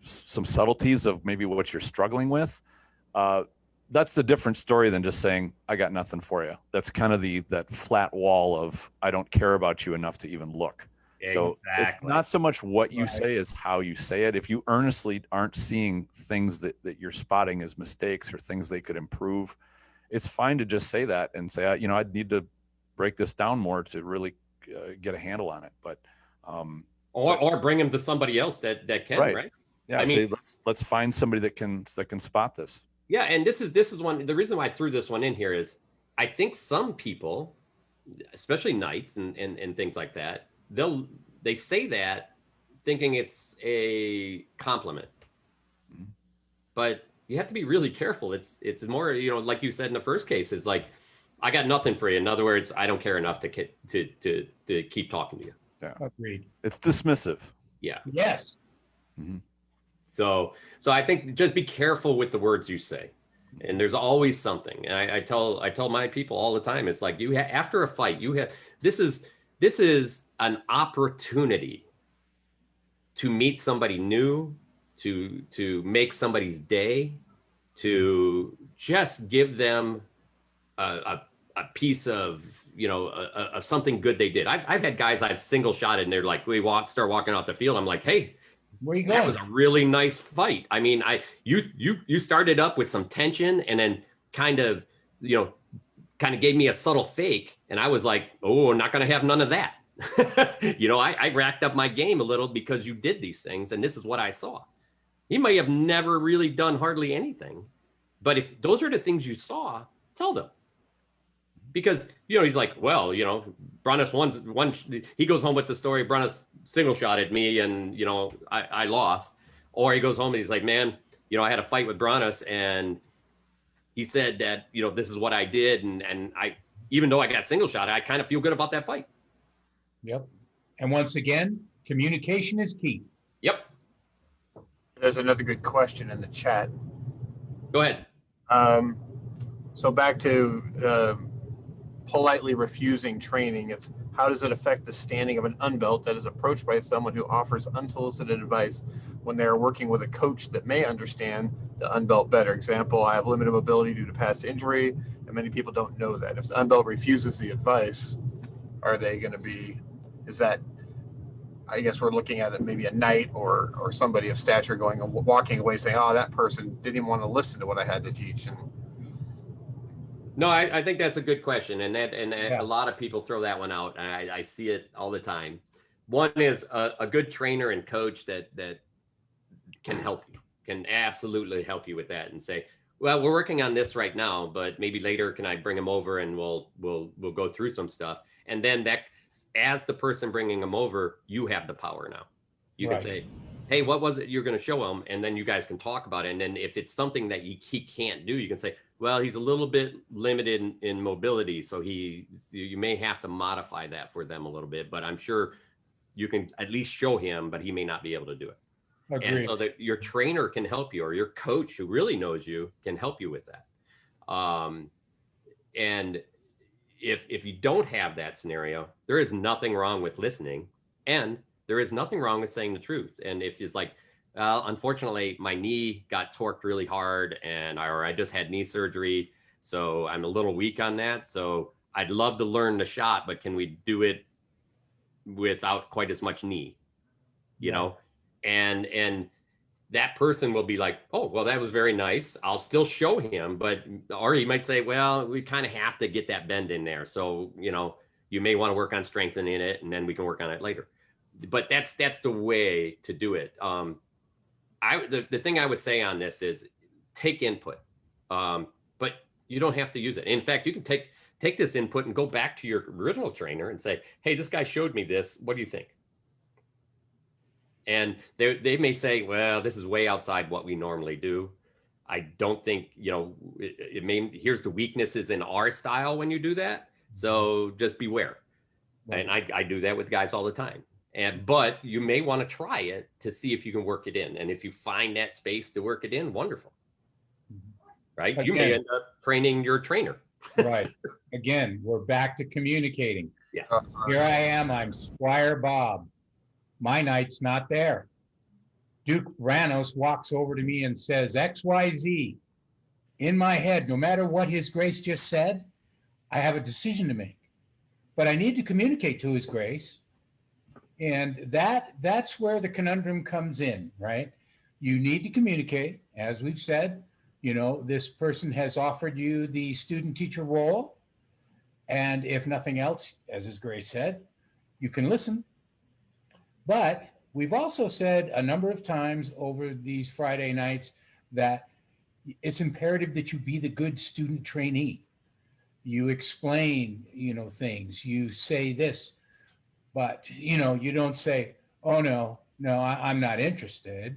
S2: some subtleties of maybe what you're struggling with. That's the different story than just saying, I got nothing for you. That's kind of that flat wall of, I don't care about you enough to even look. Exactly. So it's not so much what you say as how you say it. If you earnestly aren't seeing things that you're spotting as mistakes or things they could improve, it's fine to just say that and say, I need to break this down more to really get a handle on it. But
S4: or bring them to somebody else that can, right?
S2: Yeah, I mean, let's find somebody that can spot this.
S4: Yeah, and this is one. The reason why I threw this one in here is, I think some people, especially knights and things like that, they say that thinking it's a compliment, but you have to be really careful. It's more, like you said in the first case, is like, I got nothing for you. In other words, I don't care enough to keep talking to you.
S2: Yeah,
S3: agreed.
S2: It's dismissive.
S4: Yeah.
S3: Yes.
S2: Mm-hmm.
S4: So I think just be careful with the words you say. And there's always something. And I tell my people all the time, it's like, after a fight, this is an opportunity to meet somebody new, to make somebody's day, to just give them a piece of, of something good they did. I've had guys I've single shotted and they're like, start walking out the field. I'm like, hey,
S3: where you going?
S4: That was a really nice fight. I mean, you started up with some tension and then kind of gave me a subtle fake. And I was like, oh, I'm not going to have none of that. I racked up my game a little because you did these things. And this is what I saw. He may have never really done hardly anything. But if those are the things you saw, tell them. Because, he's like, well, Brannos he goes home with the story, Brannos single shot at me and, I lost. Or he goes home and he's like, man, I had a fight with Brannos and he said that, this is what I did. And I, even though I got single shot, I kind of feel good about that fight.
S3: Yep. And once again, communication is key.
S4: Yep.
S5: There's another good question in the chat.
S4: Go ahead.
S5: So back to politely refusing training. It's how does it affect the standing of an unbelt that is approached by someone who offers unsolicited advice when they are working with a coach that may understand the unbelt better? Example, I have limited mobility due to past injury, and many people don't know that. If the unbelt refuses the advice, Are they going to be, is that, I guess we're looking at it maybe a knight or somebody of stature going and walking away saying, oh, that person didn't even want to listen to what I had to teach. And
S4: No, I think that's a good question, and
S3: Yeah.
S4: a lot of people throw that one out, and I see it all the time. One is a good trainer and coach that can help you, can absolutely help you with that, and say, well, we're working on this right now, but maybe later can I bring them over and we'll go through some stuff, and then that, as the person bringing them over, you have the power now. You can
S3: Right.
S4: say, hey, what was it you're going to show him? And then you guys can talk about it. And then if it's something that he can't do, you can say, well, he's a little bit limited in mobility. So you may have to modify that for them a little bit, but I'm sure you can at least show him, but he may not be able to do it.
S3: Agreed.
S4: And so that your trainer can help you, or your coach who really knows you can help you with that. And if you don't have that scenario, there is nothing wrong with listening, and there is nothing wrong with saying the truth. And if it's like, well, unfortunately, my knee got torqued really hard, or I just had knee surgery, so I'm a little weak on that. So I'd love to learn the shot, but can we do it without quite as much knee? You know, and that person will be like, oh, well, that was very nice. I'll still show him, or he might say, well, we kind of have to get that bend in there. So, you may want to work on strengthening it, and then we can work on it later. But that's the way to do it. The thing I would say on this is take input, but you don't have to use it. In fact, you can take this input and go back to your original trainer and say, hey, this guy showed me this. What do you think? And they may say, well, this is way outside what we normally do. I don't think, here's the weaknesses in our style when you do that. So just beware. Right. And I do that with guys all the time. But you may want to try it to see if you can work it in. And if you find that space to work it in, wonderful. Right?
S3: Again,
S4: you may end up training your trainer.
S3: Right. Again, we're back to communicating.
S4: Yeah.
S3: Here I am. I'm Squire Bob. My knight's not there. Duke Brannos walks over to me and says, XYZ. In my head, no matter what His Grace just said, I have a decision to make. But I need to communicate to His Grace. And that's where the conundrum comes in, right? You need to communicate. As we've said, this person has offered you the student teacher role. And if nothing else, as His Grace said, you can listen. But we've also said a number of times over these Friday nights that it's imperative that you be the good student trainee. You explain, things, you say this, but, you don't say, oh, no, I'm not interested.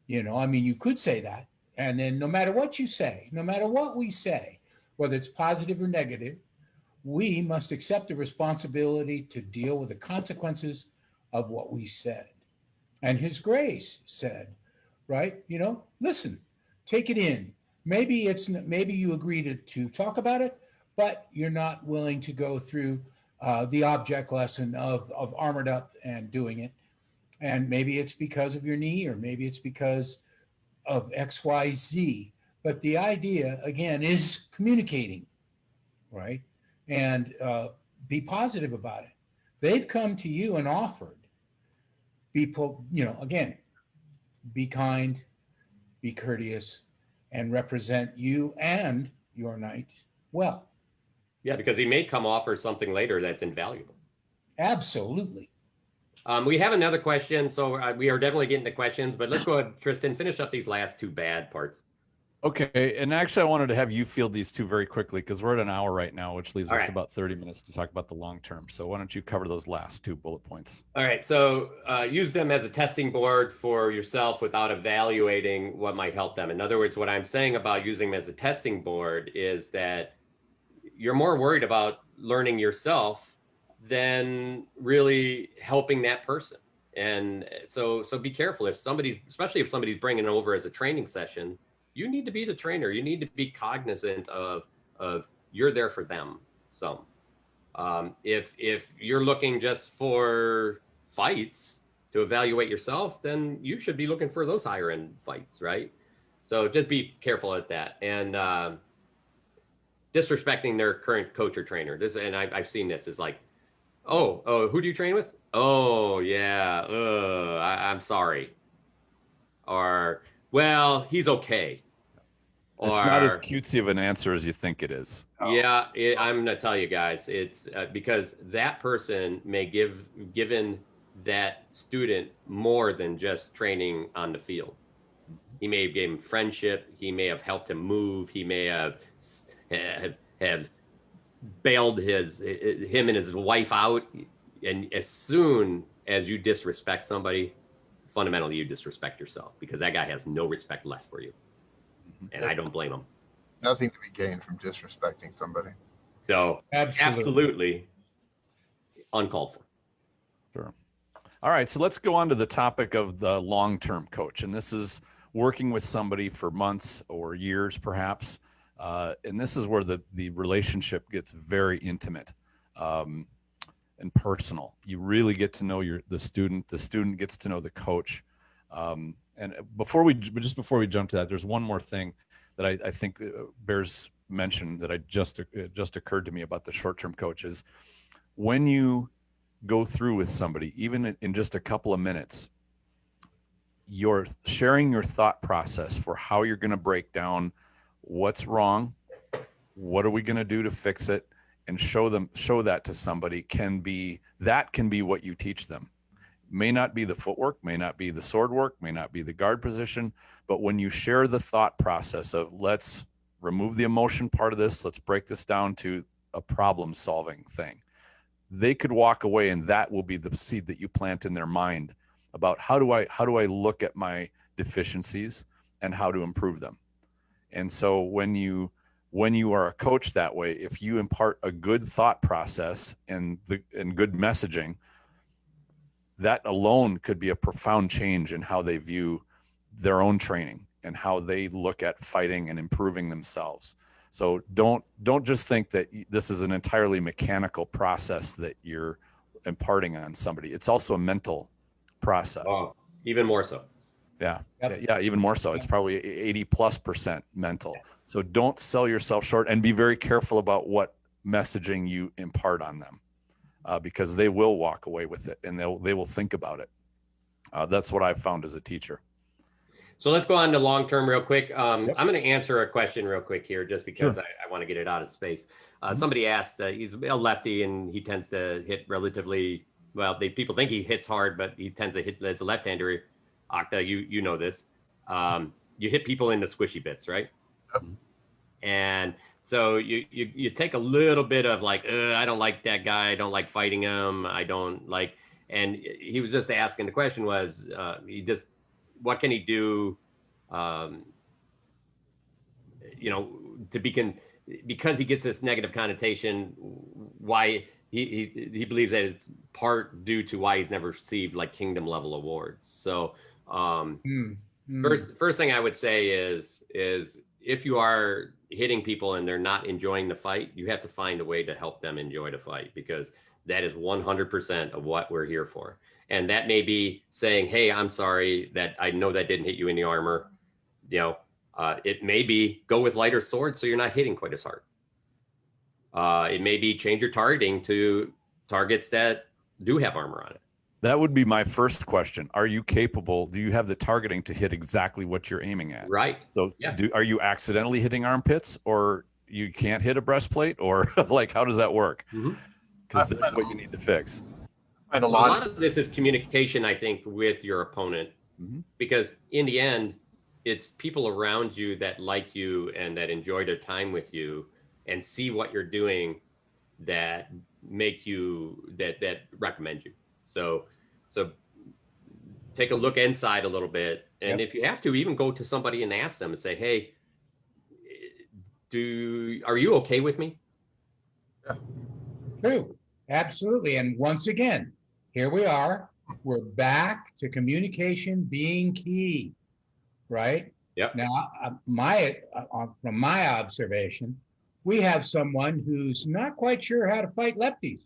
S3: You could say that. And then no matter what you say, no matter what we say, whether it's positive or negative, we must accept the responsibility to deal with the consequences of what we said. And His Grace said, right, listen, take it in. Maybe you agree to talk about it, but you're not willing to go through the object lesson of armored up and doing it. And maybe it's because of your knee, or maybe it's because of XYZ. But the idea, again, is communicating, right? And be positive about it. They've come to you and offered. Again, be kind, be courteous, and represent you and your knight well.
S4: Yeah, because he may come offer something later that's invaluable.
S3: Absolutely.
S4: We have another question, so we are definitely getting to questions, but let's go ahead, Tristan, finish up these last two bad parts.
S2: Okay, and actually I wanted to have you field these two very quickly because we're at an hour right now, which leaves us about 30 minutes to talk about the long term. So why don't you cover those last two bullet points?
S4: All right, so use them as a testing board for yourself without evaluating what might help them. In other words, what I'm saying about using them as a testing board is that you're more worried about learning yourself than really helping that person. And so be careful especially if somebody's bringing it over as a training session. You need to be the trainer. You need to be cognizant of you're there for them some. If you're looking just for fights to evaluate yourself, then you should be looking for those higher end fights, right? So just be careful at that. And disrespecting their current coach or trainer. I've seen this is like, Oh, who do you train with? Oh, yeah. I'm sorry. Or, well, he's okay.
S2: It's not as
S4: Or,
S2: cutesy of an answer as you think it is.
S4: yeah, I'm gonna tell you guys, it's because that person may given that student more than just training on the field. He may have given him friendship. He may have helped him move. He may have bailed him and his wife out. And as soon as you disrespect somebody, fundamentally you disrespect yourself because that guy has no respect left for you, and I don't blame him.
S5: Nothing to be gained from disrespecting somebody.
S4: So
S3: Absolutely.
S4: absolutely uncalled for.
S2: Sure. All right, so let's go on to the topic of the long-term coach, and this is working with somebody for months or years, perhaps, and this is where the relationship gets very intimate and personal. You really get to know the student gets to know the coach. And before we jump to that, there's one more thing that I think bears mention that it just occurred to me about the short-term coaches. When you go through with somebody, even in just a couple of minutes, you're sharing your thought process for how you're going to break down what's wrong, what are we going to do to fix it, and show that to somebody can be what you teach them. May not be the footwork, may not be the sword work, may not be the guard position, but when you share the thought process of let's remove the emotion part of this, let's break this down to a problem solving thing, they could walk away and that will be the seed that you plant in their mind about how do I look at my deficiencies and how to improve them. And so when you are a coach that way, if you impart a good thought process and good messaging, that alone could be a profound change in how they view their own training and how they look at fighting and improving themselves. So don't just think that this is an entirely mechanical process that you're imparting on somebody. It's also a mental process.
S4: Oh, even more so.
S2: Yeah.
S3: Yep.
S2: Yeah, even more so. It's probably 80+% mental. So don't sell yourself short and be very careful about what messaging you impart on them, because they will walk away with it and they will think about it. That's what I've found as a teacher.
S4: So let's go on to long-term real quick. I'm going to answer a question real quick here just because
S2: Sure.
S4: I want to get it out of space. Somebody asked, he's a lefty and he tends to hit relatively, well, people think he hits hard, but he tends to hit as a left-hander. Octa, you know this. You hit people in the squishy bits, right?
S5: Yep.
S4: And so you take a little bit of like, I don't like that guy. I don't like fighting him. I don't like, and he was just asking, the question was, what can he do, because he gets this negative connotation, why he believes that it's part due to why he's never received like kingdom level awards. So first thing I would say is if you are hitting people and they're not enjoying the fight, you have to find a way to help them enjoy the fight, because that is 100% of what we're here for. And that may be saying, hey, I'm sorry that I know that didn't hit you in the armor. It may be go with lighter swords so you're not hitting quite as hard. It may be change your targeting to targets that do have armor on it.
S2: That would be my first question. Are you capable? Do you have the targeting to hit exactly what you're aiming at?
S4: Right.
S2: So
S4: yeah.
S2: Are you accidentally hitting armpits, or you can't hit a breastplate, or like, how does that work? Because that's what you need to fix.
S5: And
S4: a lot of this is communication, I think, with your opponent, because in the end, it's people around you that like you and that enjoy their time with you and see what you're doing that make you, that recommend you. So take a look inside a little bit. And if you have to, even go to somebody and ask them and say, hey, are you okay with me?
S5: Yeah.
S3: True. Absolutely. And once again, here we are. We're back to communication being key, right?
S4: Yep.
S3: Now, from my observation, we have someone who's not quite sure how to fight lefties.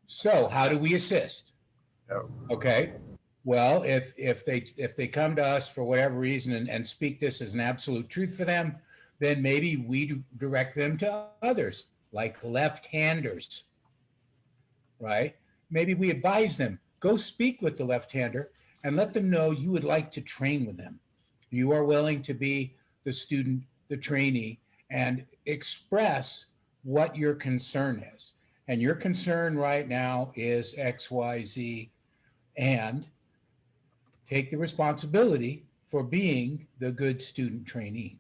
S3: So how do we assist?
S5: No.
S3: Okay. Well, if they come to us for whatever reason and speak this as an absolute truth for them, then maybe we direct them to others like left-handers. right? Maybe we advise them, go speak with the left-hander and let them know you would like to train with them. You are willing to be the student, the trainee, and express what your concern is. And your concern right now is XYZ, and take the responsibility for being the good student trainee.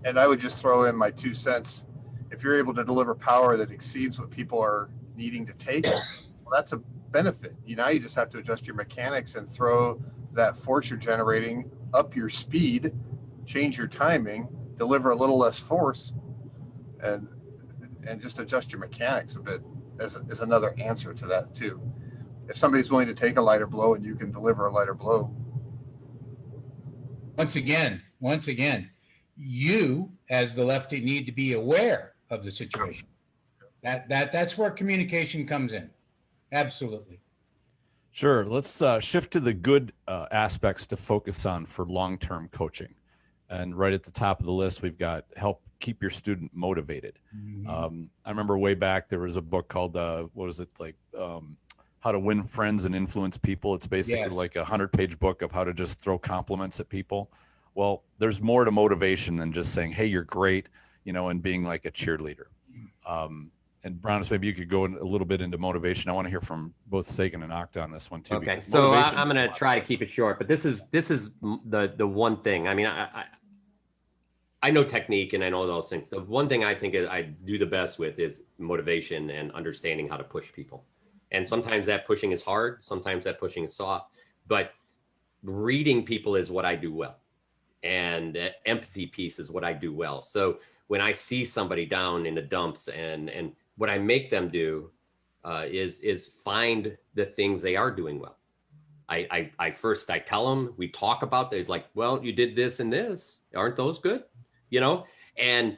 S5: And I would just throw in my 2 cents. If you're able to deliver power that exceeds what people are needing to take, well, that's a benefit. Now you just have to adjust your mechanics and throw that force you're generating up your speed, change your timing, deliver a little less force, and just adjust your mechanics a bit as another answer to that too. If somebody's willing to take a lighter blow and you can deliver a lighter blow.
S3: Once again, you as the lefty need to be aware of the situation. That's where communication comes in. Absolutely.
S2: Sure. Let's shift to the good aspects to focus on for long-term coaching. And right at the top of the list, we've got help keep your student motivated.
S3: Mm-hmm.
S2: I remember way back, there was a book called, what was it, like How to Win Friends and Influence People. It's basically like a 100-page book of how to just throw compliments at people. Well, there's more to motivation than just saying, hey, you're great, and being like a cheerleader. And Brannos, maybe you could go a little bit into motivation. I want to hear from both Sagan and Octa on this one too.
S4: Okay, so I'm going to try to keep it short, but this is the one thing. I mean, I know technique and I know those things. The one thing I think I do the best with is motivation and understanding how to push people. And sometimes that pushing is hard. Sometimes that pushing is soft, but reading people is what I do well. And empathy piece is what I do well. So when I see somebody down in the dumps and what I make them do is find the things they are doing well. I first tell them, we talk about this, like, well, you did this and this, aren't those good? And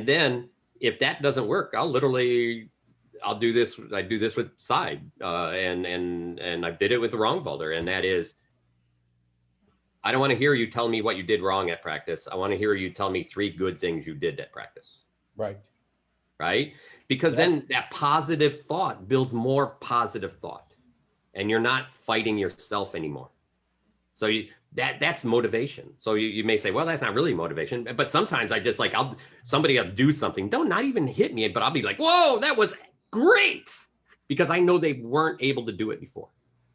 S4: then if that doesn't work, I'll do this. I do this with side and I did it with the wrong folder. And that is, I don't want to hear you tell me what you did wrong at practice. I want to hear you tell me 3 good things you did at practice. Right. Because then that positive thought builds more positive thought and you're not fighting yourself anymore. So that's motivation. So you may say, well, that's not really motivation, but sometimes I just somebody will do something, not even hit me, but I'll be like, whoa, that was great. Because I know they weren't able to do it before.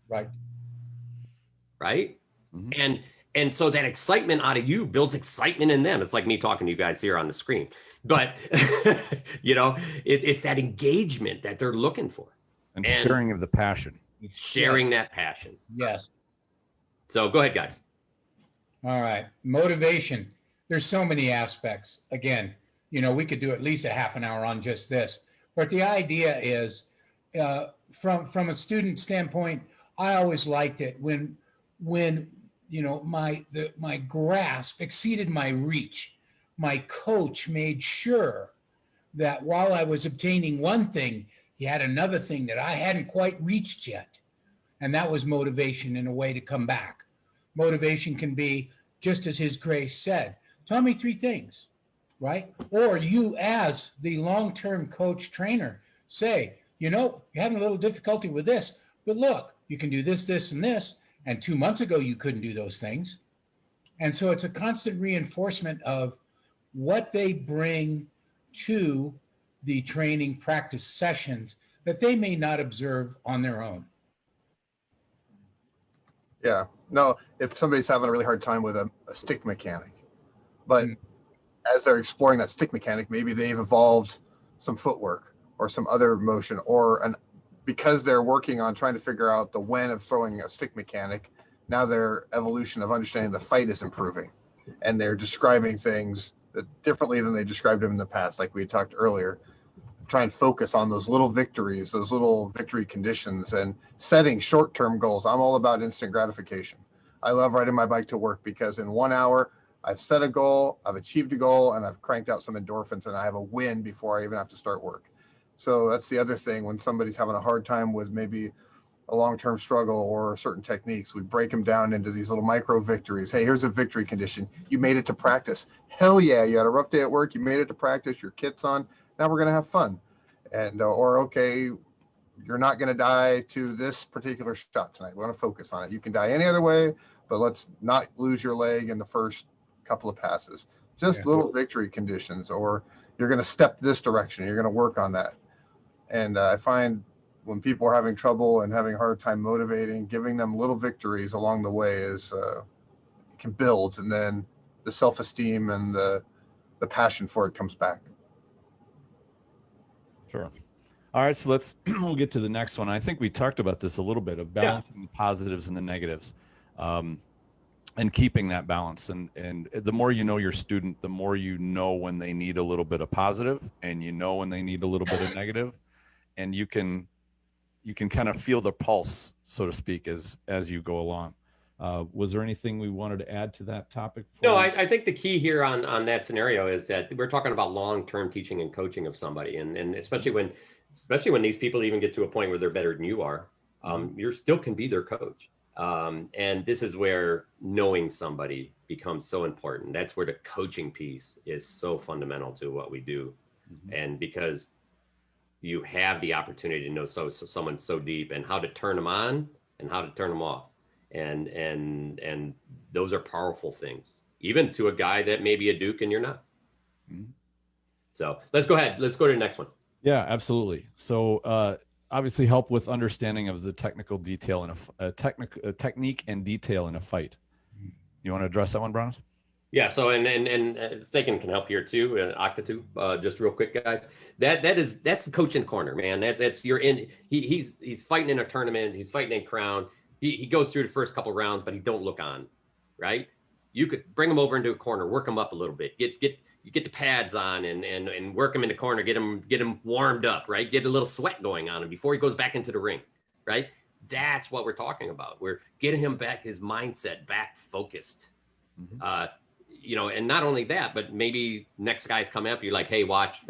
S4: Right. Mm-hmm. And so that excitement out of you builds excitement in them. It's like me talking to you guys here on the screen, but it's that engagement that they're looking for.
S2: And sharing of the passion.
S4: It's sharing that passion.
S3: Yes.
S4: So go ahead, guys.
S3: All right. Motivation. There's so many aspects. Again, we could do at least a half an hour on just this, but the idea is from a student standpoint, I always liked it when my grasp exceeded my reach. My coach made sure that while I was obtaining one thing, he had another thing that I hadn't quite reached yet. And that was motivation in a way to come back. Motivation can be, just as His Grace said, tell me 3 things, right? Or you as the long-term coach trainer say, you're having a little difficulty with this, but look, you can do this, this, and this. And 2 months ago, you couldn't do those things. And so it's a constant reinforcement of what they bring to the training practice sessions that they may not observe on their own.
S5: Yeah, no, if somebody's having a really hard time with a stick mechanic, but as they're exploring that stick mechanic, maybe they've evolved some footwork or some other motion because they're working on trying to figure out the when of throwing a stick mechanic, now their evolution of understanding the fight is improving. And they're describing things differently than they described them in the past, like we had talked earlier. Try and focus on those little victories, those little victory conditions, and setting short-term goals. I'm all about instant gratification. I love riding my bike to work because in 1 hour, I've set a goal, I've achieved a goal, and I've cranked out some endorphins, and I have a win before I even have to start work. So that's the other thing. When somebody's having a hard time with maybe a long-term struggle or certain techniques, we break them down into these little micro victories. Hey, here's a victory condition. You made it to practice. Hell yeah, you had a rough day at work. You made it to practice. Your kit's on. Now we're going to have fun. And, okay, you're not going to die to this particular shot tonight. We want to focus on it. You can die any other way, but let's not lose your leg in the first couple of passes. Just little victory conditions, or you're going to step this direction. You're going to work on that. And I find when people are having trouble and having a hard time motivating, giving them little victories along the way is can build, and then the self-esteem and the passion for it comes back.
S2: Sure. All right, so we'll get to the next one. I think we talked about this a little bit of balancing the positives and the negatives, and keeping that balance. And the more you know your student, the more you know when they need a little bit of positive, and you know when they need a little bit of negative, and you can kind of feel the pulse, so to speak, as you go along. Was there anything we wanted to add to that topic?
S4: No, I think the key here on that scenario is that we're talking about long-term teaching and coaching of somebody, and especially when these people even get to a point where they're better than you are, you still can be their coach. And this is where knowing somebody becomes so important. That's where the coaching piece is so fundamental to what we do. And because you have the opportunity to know someone so deep, and how to turn them on and how to turn them off. And those are powerful things, even to a guy that may be a Duke and you're not. So let's go ahead. Let's go to the next one.
S2: Yeah, absolutely. So obviously help with understanding of the technical detail in a technique and detail in a fight. You want to address that one, Brannos?
S4: Yeah. So and Sagan can help here too. Octatube, just real quick, guys. That's the coaching corner, man. That's you're in. He's fighting in a tournament. He's fighting in Crown. He goes through the first couple rounds, but he don't look on, right? You could bring him over into a corner, work him up a little bit, get the pads on and work him in the corner, get him warmed up, right? Get a little sweat going on him before he goes back into the ring, right? That's what we're talking about. We're getting him back, his mindset back focused. And not only that, but maybe next guy's coming up, you're like, hey, watch,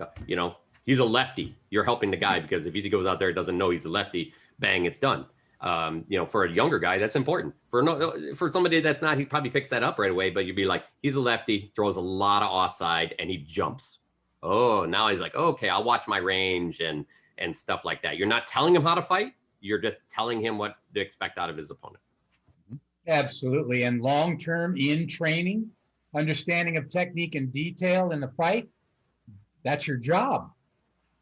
S4: he's a lefty. You're helping the guy, because if he goes out there and doesn't know he's a lefty, bang, it's done. For a younger guy, that's important. For somebody that's not, he probably picks that up right away, but you'd be like, he's a lefty, throws a lot of offside, and he jumps. Oh, now he's like, okay, I'll watch my range and stuff like that. You're not telling him how to fight. You're just telling him what to expect out of his opponent.
S3: Absolutely. And long-term in training, understanding of technique and detail in the fight, that's your job.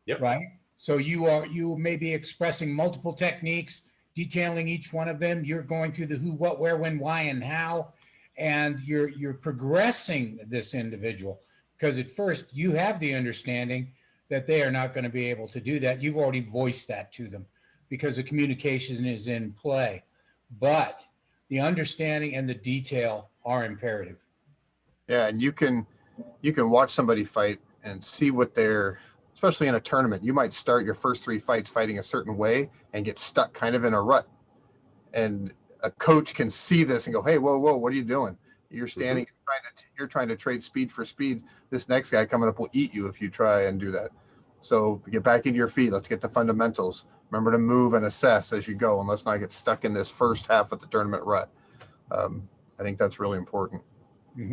S4: Yep.
S3: Right? So you may be expressing multiple techniques, detailing each one of them. You're going through the who, what, where, when, why, and how, and you're progressing this individual, because at first you have the understanding that they are not going to be able to do that. You've already voiced that to them because the communication is in play, but the understanding and the detail are imperative.
S5: Yeah, and you can watch somebody fight and see what they're, especially in a tournament, you might start your first 3 fights fighting a certain way and get stuck kind of in a rut. And a coach can see this and go, hey, whoa, what are you doing? You're standing, you're trying to trade speed for speed. This next guy coming up will eat you if you try and do that. So get back into your feet. Let's get the fundamentals. Remember to move and assess as you go, and let's not get stuck in this first half of the tournament rut. I think that's really important.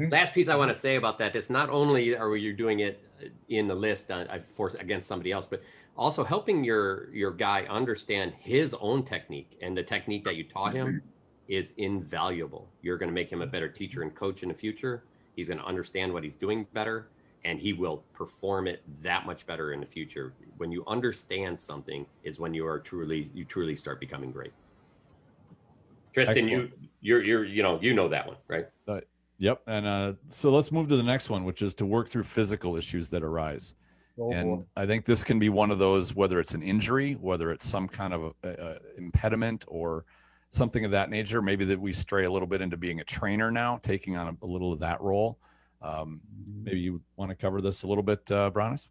S4: Last piece I want to say about that is not only are you doing it in the list against somebody else, but also helping your guy understand his own technique, and the technique that you taught him is invaluable. You're going to make him a better teacher and coach in the future. He's going to understand what he's doing better, and he will perform it that much better in the future. When you understand something is when you truly start becoming great. Tristan, you know that one, right?
S2: Yep. And so let's move to the next one, which is to work through physical issues that arise. I think this can be one of those, whether it's an injury, whether it's some kind of impediment or something of that nature, maybe that we stray a little bit into being a trainer now, taking on a little of that role. Maybe you want to cover this a little bit, Brannos?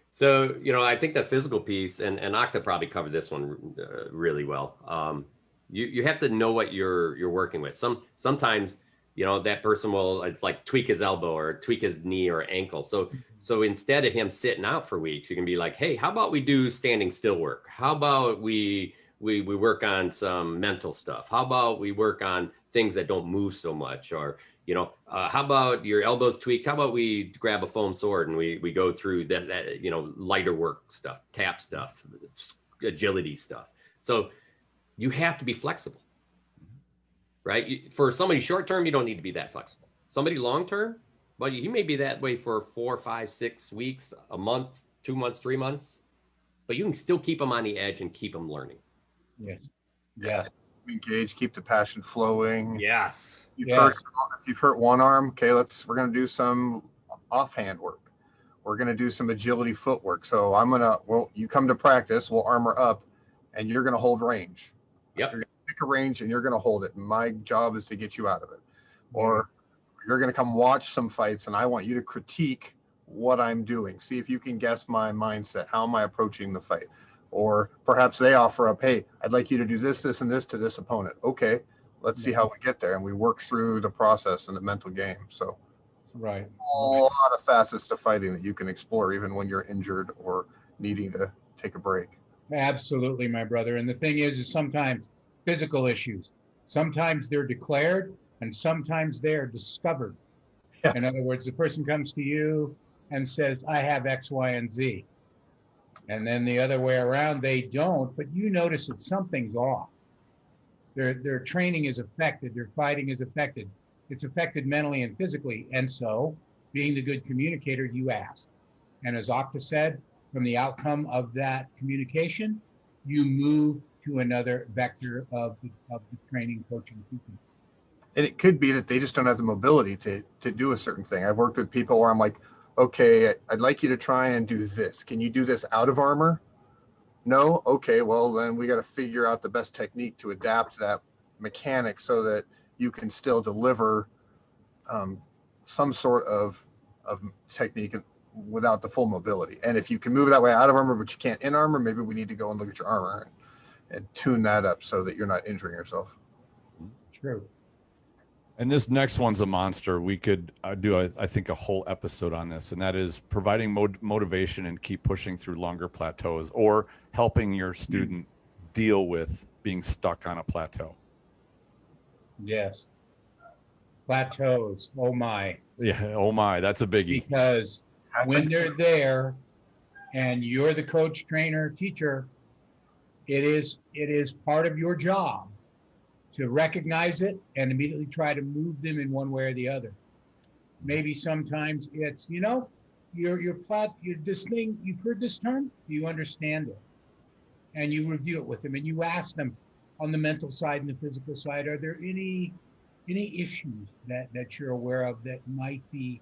S4: So, I think the physical piece, and Octa probably covered this one really well. You have to know what you're working with. Sometimes, that person will, it's like tweak his elbow or tweak his knee or ankle. So instead of him sitting out for weeks, you can be like, hey, how about we do standing still work? How about we work on some mental stuff? How about we work on things that don't move so much? Or, how about your elbows tweaked? How about we grab a foam sword and we go through that lighter work stuff, tap stuff, agility stuff. So you have to be flexible, right? For somebody short term, you don't need to be that flexible. Somebody long term, well, you may be that way for 4, 5, 6 weeks, a month, 2 months, 3 months, but you can still keep them on the edge and keep them learning.
S3: Yes. Yes.
S5: Engage, keep the passion flowing.
S4: Yes.
S5: If you've hurt one arm, okay, we're going to do some offhand work. We're going to do some agility footwork. So you come to practice, we'll armor up, and you're going to hold range.
S4: Yep.
S5: You're going to pick a range and you're going to hold it. And my job is to get you out of it. Or you're going to come watch some fights and I want you to critique what I'm doing. See if you can guess my mindset. How am I approaching the fight? Or perhaps they offer up, hey, I'd like you to do this, this, and this to this opponent. Okay, let's see how we get there. And we work through the process and the mental game. So
S3: right.
S5: A lot of facets to fighting that you can explore even when you're injured or needing to take a break.
S3: Absolutely, my brother. And the thing is sometimes physical issues. Sometimes they're declared and sometimes they're discovered.
S5: Yeah.
S3: In other words, the person comes to you and says, I have X, Y, and Z. And then the other way around, they don't, but you notice that something's off. Their training is affected, their fighting is affected. It's affected mentally and physically. And so, being the good communicator, you ask. And as Octa said, from the outcome of that communication, you move to another vector of the training, coaching, teaching.
S5: And it could be that they just don't have the mobility to do a certain thing. I've worked with people where I'm like, okay, I'd like you to try and do this. Can you do this out of armor? No? Okay, well, then we got to figure out the best technique to adapt that mechanic so that you can still deliver some sort of technique without the full mobility. And if you can move that way out of armor, but you can't in armor, maybe we need to go and look at your armor and tune that up so that you're not injuring yourself.
S3: True.
S2: And this next one's a monster. We could do, I think, a whole episode on this, and that is providing motivation and keep pushing through longer plateaus, or helping your student deal with being stuck on a plateau.
S3: Yes. Plateaus. Oh my.
S2: Yeah. Oh my. That's a biggie.
S3: Because when they're there and you're the coach, trainer, teacher, it is part of your job to recognize it and immediately try to move them in one way or the other. Maybe sometimes it's, you're this thing, you've heard this term, do you understand it? And you review it with them and you ask them on the mental side and the physical side, are there any issues that you're aware of that might be,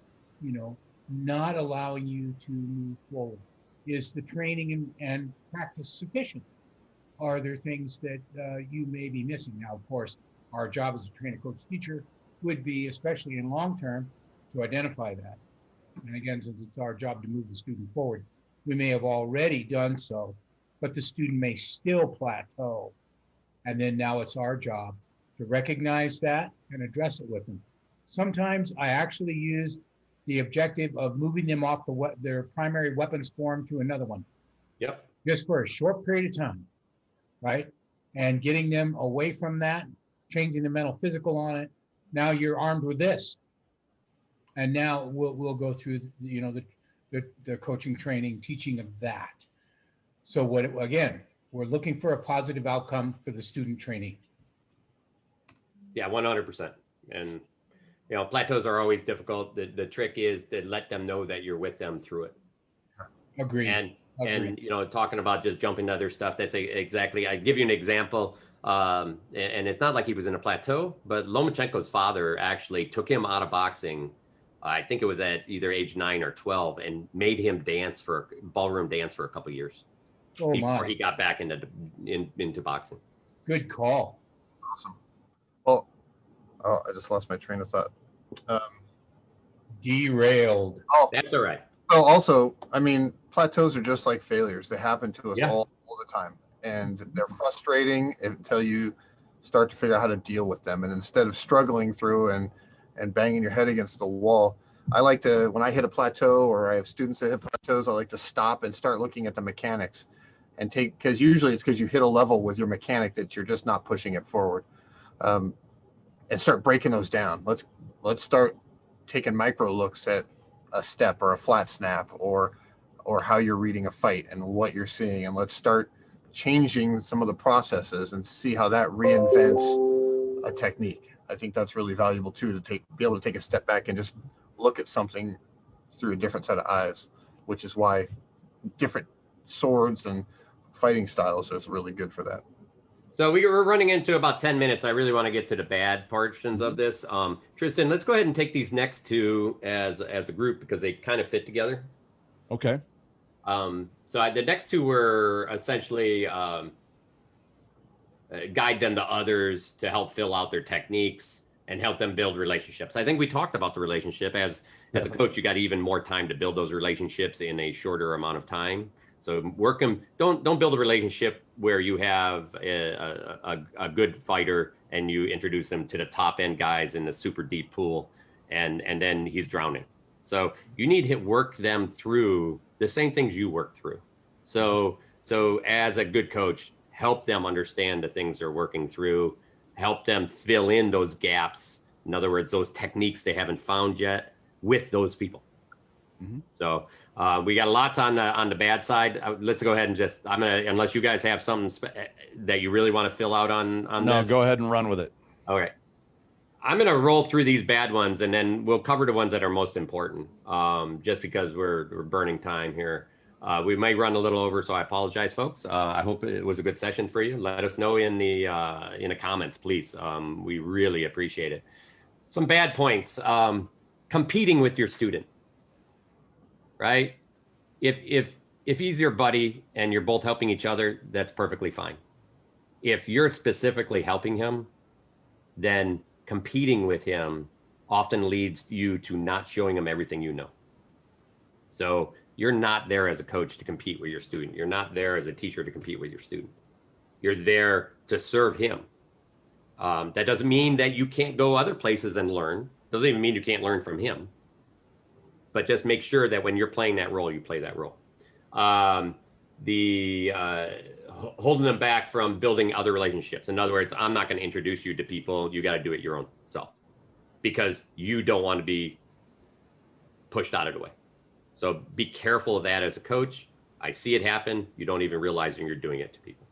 S3: not allowing you to move forward? Is the training and practice sufficient? Are there things that you may be missing? Now, of course, our job as a trainer, coach, teacher would be, especially in long term, to identify that. And again, since it's our job to move the student forward, we may have already done so, but the student may still plateau. And then now it's our job to recognize that and address it with them. Sometimes I actually use the objective of moving them off their primary weapons form to another one.
S4: Yep.
S3: Just for a short period of time. Right? And getting them away from that, changing the mental physical on it. Now you're armed with this. And now we'll go through, the coaching, training, teaching of that. So we're looking for a positive outcome for the student trainee.
S4: Yeah, 100%. And, plateaus are always difficult. The trick is to let them know that you're with them through it.
S3: Agreed.
S4: And talking about just jumping to other stuff, that's exactly, I give you an example, and it's not like he was in a plateau, but Lomachenko's father actually took him out of boxing. I think it was at either age 9 or 12, and made him ballroom dance for a couple of years before he got back into boxing.
S3: Good call.
S5: Awesome. Well, I just lost my train of thought.
S3: Derailed.
S5: Oh,
S4: that's all right.
S5: So also, plateaus are just like failures. They happen to us all the time. And they're frustrating until you start to figure out how to deal with them. And instead of struggling through and banging your head against the wall, I like to, when I hit a plateau or I have students that hit plateaus, I like to stop and start looking at the mechanics and because usually it's because you hit a level with your mechanic that you're just not pushing it forward. And start breaking those down. Let's start taking micro looks at a step or a flat snap or how you're reading a fight and what you're seeing, and let's start changing some of the processes and see how that reinvents a technique. I think that's really valuable too, to be able to take a step back and just look at something through a different set of eyes, which is why different swords and fighting styles is really good for that.
S4: So we're running into about 10 minutes. I really want to get to the bad portions of this. Tristan, let's go ahead and take these next two as a group because they kind of fit together.
S2: Okay.
S4: The next two were essentially guide them to others to help fill out their techniques and help them build relationships. I think we talked about the relationship as a coach. You got even more time to build those relationships in a shorter amount of time. So work them. Don't build a relationship where you have a good fighter and you introduce them to the top end guys in the super deep pool, and then he's drowning. So you need to work them through the same things you work through. So as a good coach, help them understand the things they're working through, help them fill in those gaps. In other words, those techniques they haven't found yet with those people. Mm-hmm. So we got lots on the bad side. Let's go ahead and unless you guys have something that you really want to fill out on
S2: no,
S4: this.
S2: Go ahead and run with it.
S4: Okay. I'm going to roll through these bad ones and then we'll cover the ones that are most important, just because we're burning time here. We may run a little over, so I apologize, folks. I hope it was a good session for you. Let us know in the comments, please. We really appreciate it. Some bad points. Competing with your student, right? If he's your buddy and you're both helping each other, that's perfectly fine. If you're specifically helping him, then competing with him often leads you to not showing him everything you know. So you're not there as a coach to compete with your student. You're not there as a teacher to compete with your student. You're there to serve him. That doesn't mean that you can't go other places and learn. Doesn't even mean you can't learn from him. But just make sure that when you're playing that role, you play that role. Holding them back from building other relationships. In other words, I'm not going to introduce you to people. You got to do it your own self because you don't want to be pushed out of the way. So be careful of that as a coach. I see it happen. You don't even realize you're doing it to people.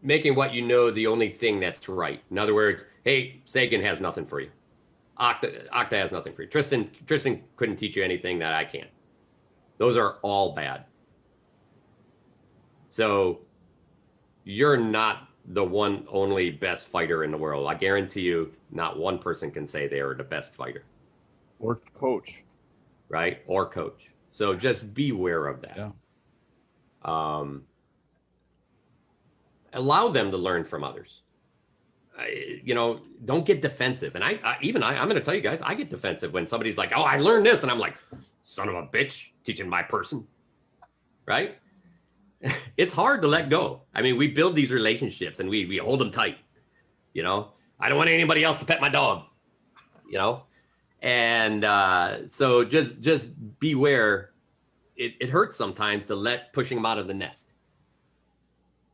S4: Making what you know the only thing that's right. In other words, hey, Sagan has nothing for you. Octa has nothing for you. Tristan couldn't teach you anything that I can. Those are all bad. So you're not the one only best fighter in the world. I guarantee you, not one person can say they are the best fighter.
S2: Or coach.
S4: Right? Or coach. So just beware of that.
S2: Yeah.
S4: Allow them to learn from others. Don't get defensive. And I'm going to tell you guys, I get defensive when somebody's like, oh, I learned this. And I'm like, son of a bitch, teaching my person. Right? It's hard to let go. I mean, we build these relationships and we hold them tight. I don't want anybody else to pet my dog, and so just beware. It hurts sometimes to pushing them out of the nest,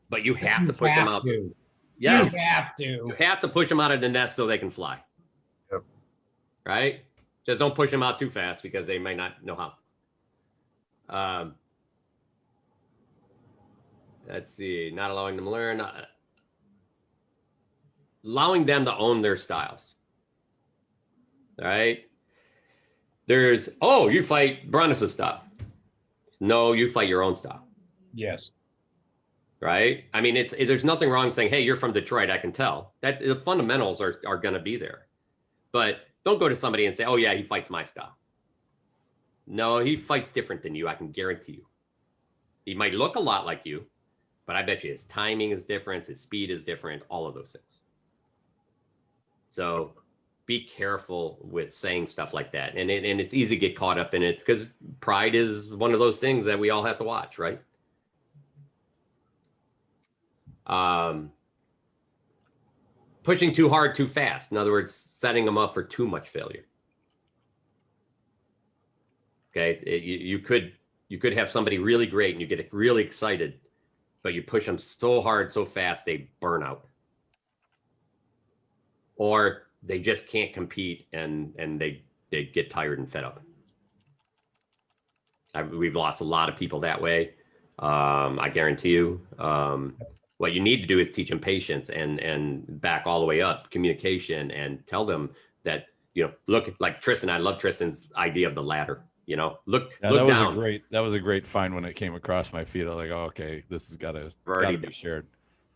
S4: but you have to push them out. Yes, you have to push them out of the nest so they can fly.
S5: Yep.
S4: Right? Just don't push them out too fast because they may not know how. Let's see, not allowing them to learn. Allowing them to own their styles. All right? You fight Brannos' style. No, you fight your own style.
S3: Yes.
S4: Right? I mean, there's nothing wrong saying, hey, you're from Detroit, I can tell. That the fundamentals are going to be there. But don't go to somebody and say, oh, yeah, he fights my style. No, he fights different than you, I can guarantee you. He might look a lot like you, but I bet you his timing is different, his speed is different, all of those things. So be careful with saying stuff like that. And it's easy to get caught up in it because pride is one of those things that we all have to watch, right? Pushing too hard, too fast. In other words, setting them up for too much failure. Okay, you could have somebody really great and you get really excited, but you push them so hard, so fast, they burn out. Or they just can't compete and they get tired and fed up. We've lost a lot of people that way. I guarantee you. What you need to do is teach them patience and back all the way up communication and tell them that, look, like Tristan, I love Tristan's idea of the ladder. Look down.
S2: That was a great find when it came across my feed. I was like, oh, okay, this has got to be shared.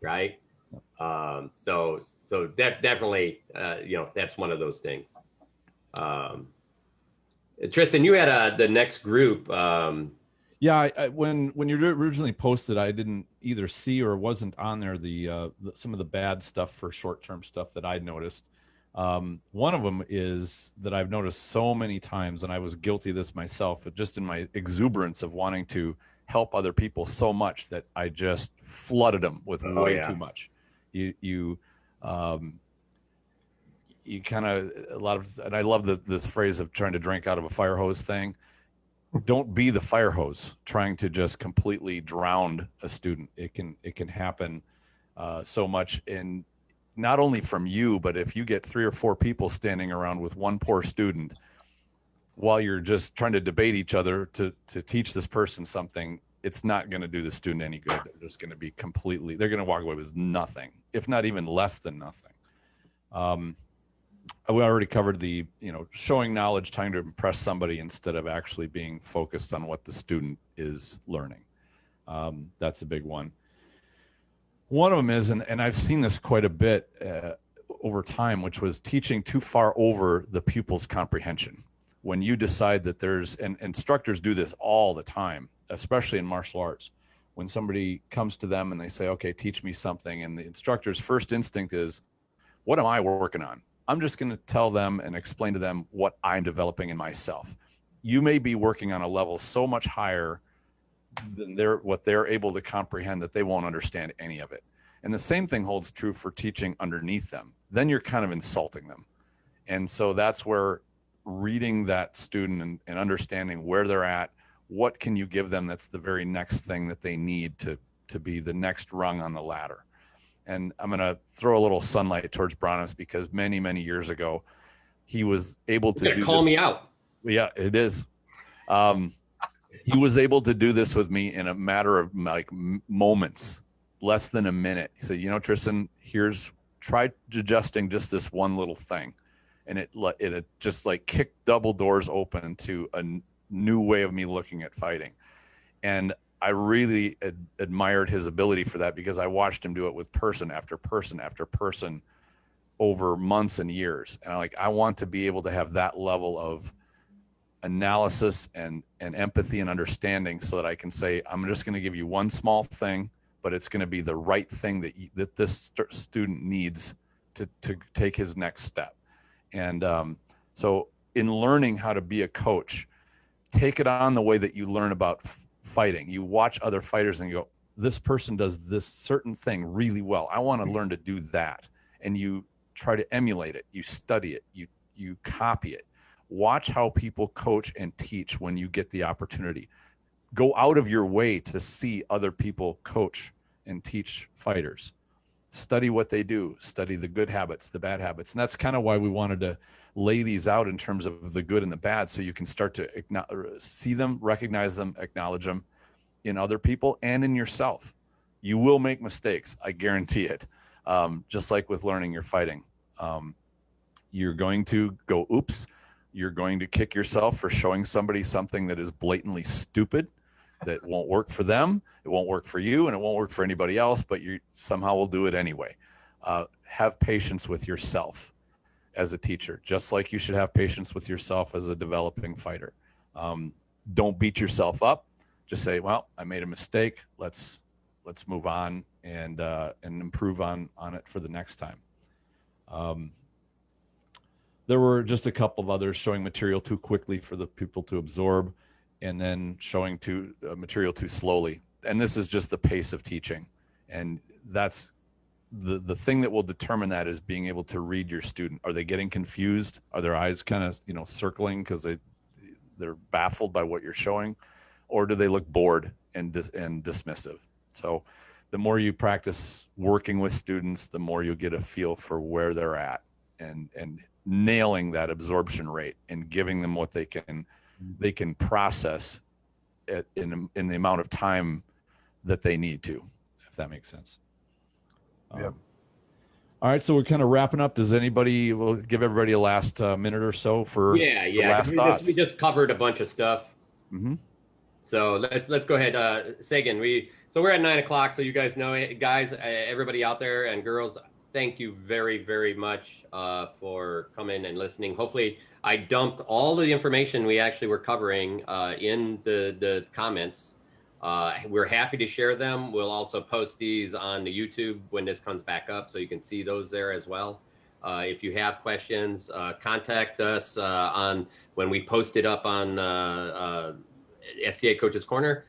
S4: Right. So definitely, that's one of those things. Tristan, you had the next group.
S2: Yeah, when you originally posted, I didn't either see or wasn't on there some of the bad stuff for short-term stuff that I noticed. One of them is that I've noticed so many times, and I was guilty of this myself, just in my exuberance of wanting to help other people so much that I just flooded them with way too much. You kind of, a lot of, and I love this phrase of trying to drink out of a fire hose thing. Don't be the fire hose trying to just completely drown a student. It can happen so much, and not only from you, but if you get 3 or 4 people standing around with one poor student while you're just trying to debate each other to teach this person something, it's not going to do the student any good. They're just going to be they're going to walk away with nothing, if not even less than nothing. We already covered the, showing knowledge, trying to impress somebody instead of actually being focused on what the student is learning. That's a big one. One of them is, and I've seen this quite a bit over time, which was teaching too far over the pupil's comprehension. When you decide that and instructors do this all the time, especially in martial arts, when somebody comes to them and they say, okay, teach me something. And the instructor's first instinct is, what am I working on? I'm just going to tell them and explain to them what I'm developing in myself. You may be working on a level so much higher than what they're able to comprehend that they won't understand any of it. And the same thing holds true for teaching underneath them. Then you're kind of insulting them. And so that's where reading that student and understanding where they're at, what can you give them that's the very next thing that they need to be the next rung on the ladder. And I'm going to throw a little sunlight towards Brannos because many, many years ago, he was able to
S4: call me out.
S2: Yeah, it is. He was able to do this with me in a matter of like moments, less than a minute. He said, Tristan, try adjusting just this one little thing. And it just like kicked double doors open to a new way of me looking at fighting. And I really admired his ability for that because I watched him do it with person after person after person over months and years. And I want to be able to have that level of analysis and empathy and understanding so that I can say, I'm just going to give you one small thing, but it's going to be the right thing that this student needs to take his next step. And so in learning how to be a coach, take it on the way that you learn about fighting. You watch other fighters and you go, this person does this certain thing really well. I want to learn to do that. And you try to emulate it. You study it. You copy it. Watch how people coach and teach when you get the opportunity. Go out of your way to see other people coach and teach fighters. Study what they do. Study the good habits, the bad habits. And that's kind of why we wanted to lay these out in terms of the good and the bad, so you can start to see them, recognize them, acknowledge them in other people and in yourself. You will make mistakes. I guarantee it. Just like with learning your fighting. You're going to go, oops. You're going to kick yourself for showing somebody something that is blatantly stupid, that won't work for them, it won't work for you, and it won't work for anybody else, but you somehow will do it anyway. Have patience with yourself as a teacher, just like you should have patience with yourself as a developing fighter. Don't beat yourself up. Just say, well, I made a mistake. Let's move on and improve on it for the next time. There were just a couple of others: showing material too quickly for the people to absorb, and then showing material too slowly. And this is just the pace of teaching. And that's the thing that will determine that is being able to read your student. Are they getting confused? Are their eyes kind of, circling because they're baffled by what you're showing? Or do they look bored and dismissive? So the more you practice working with students, the more you'll get a feel for where they're at and nailing that absorption rate and giving them what they can process in the amount of time that they need to, if that makes sense.
S5: Yeah.
S2: All right, so we're kind of wrapping up. We'll give everybody a last minute or so for last thoughts.
S4: We just covered a bunch of stuff.
S2: Mm-hmm.
S4: So let's go ahead. Sagan, we're at 9 o'clock. So you guys know it, guys, everybody out there and girls, thank you very, very much for coming and listening. Hopefully I dumped all the information we actually were covering in the comments. We're happy to share them. We'll also post these on the YouTube when this comes back up, so you can see those there as well. If you have questions, contact us on when we post it up on SCA Coaches Corner.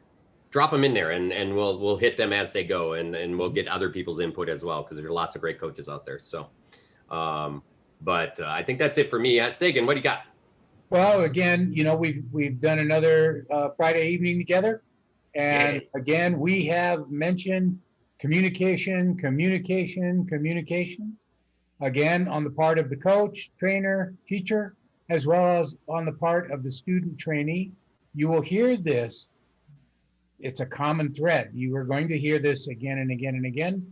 S4: Drop them in there, and we'll hit them as they go, and we'll get other people's input as well, because there's lots of great coaches out there. So, but I think that's it for me. Sagan, what do you got?
S3: Well, again, we've done another Friday evening together. And again, we have mentioned communication, again, on the part of the coach, trainer, teacher, as well as on the part of the student trainee. You will hear this. It's a common thread. You are going to hear this again and again and again.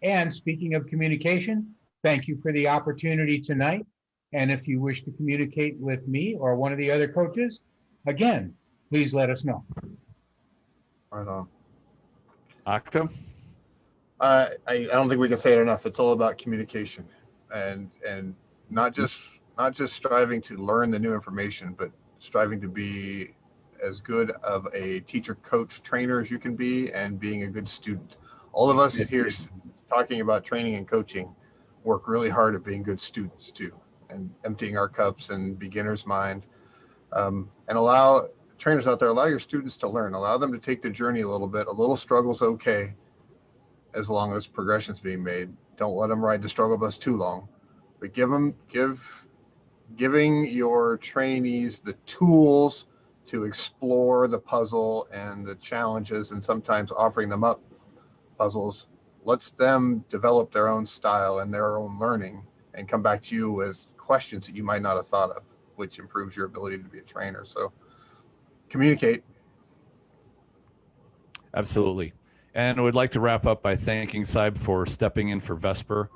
S3: And speaking of communication, thank you for the opportunity tonight. And if you wish to communicate with me or one of the other coaches, again, please let us know.
S5: Right on.
S2: Octa?
S5: I don't think we can say it enough. It's all about communication, and not just striving to learn the new information, but striving to be as good of a teacher, coach, trainer as you can be, and being a good student. All of us here talking about training and coaching work really hard at being good students too, and emptying our cups and beginner's mind, and allow trainers out there, allow your students to learn, allow them to take the journey a little bit. A little struggle's okay, as long as progression's being made. Don't let them ride the struggle bus too long, but giving your trainees the tools to explore the puzzle and the challenges, and sometimes offering them up puzzles lets them develop their own style and their own learning, and come back to you with questions that you might not have thought of, which improves your ability to be a trainer. So communicate.
S2: Absolutely. And I would like to wrap up by thanking Saib for stepping in for Vesper.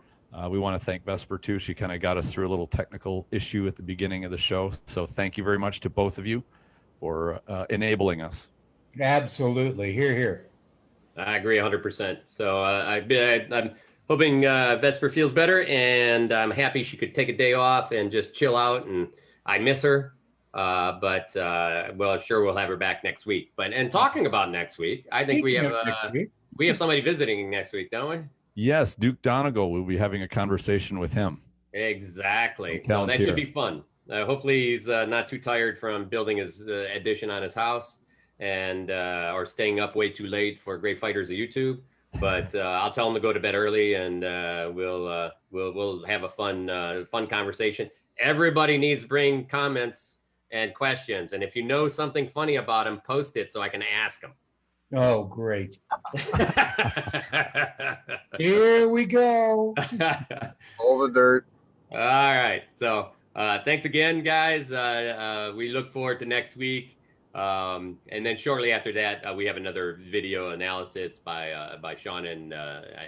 S2: We want to thank Vesper too. She kind of got us through a little technical issue at the beginning of the show. So thank you very much to both of you for enabling us.
S3: Absolutely. Hear, hear.
S4: I agree 100%. So I'm hoping Vesper feels better, and I'm happy she could take a day off and just chill out. And I miss her. But well, sure, we'll have her back next week. And talking about next week, I think we have somebody visiting next week, don't we?
S2: Yes, Duke Donegal. We'll be having a conversation with him.
S4: Exactly. So that should be fun. Hopefully he's not too tired from building his addition on his house, and or staying up way too late for Great Fighters of YouTube. But I'll tell him to go to bed early, and we'll have a fun conversation. Everybody needs to bring comments and questions, and if you know something funny about him, post it so I can ask him.
S3: Oh, great. Here we go.
S5: All the dirt.
S4: All right. So thanks again, guys. We look forward to next week. And then shortly after that, we have another video analysis by Sean and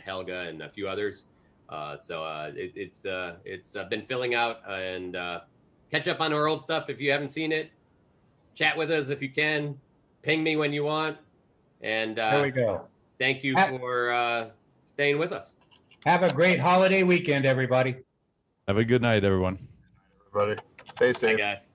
S4: Helga and a few others. So it's been filling out, and catch up on our old stuff if you haven't seen it. Chat with us if you can. Ping me when you want. And
S3: there we go.
S4: Thank you for staying with us.
S3: Have a great holiday weekend, everybody.
S2: Have a good night, everyone.
S5: Everybody, stay safe.
S4: Bye, guys.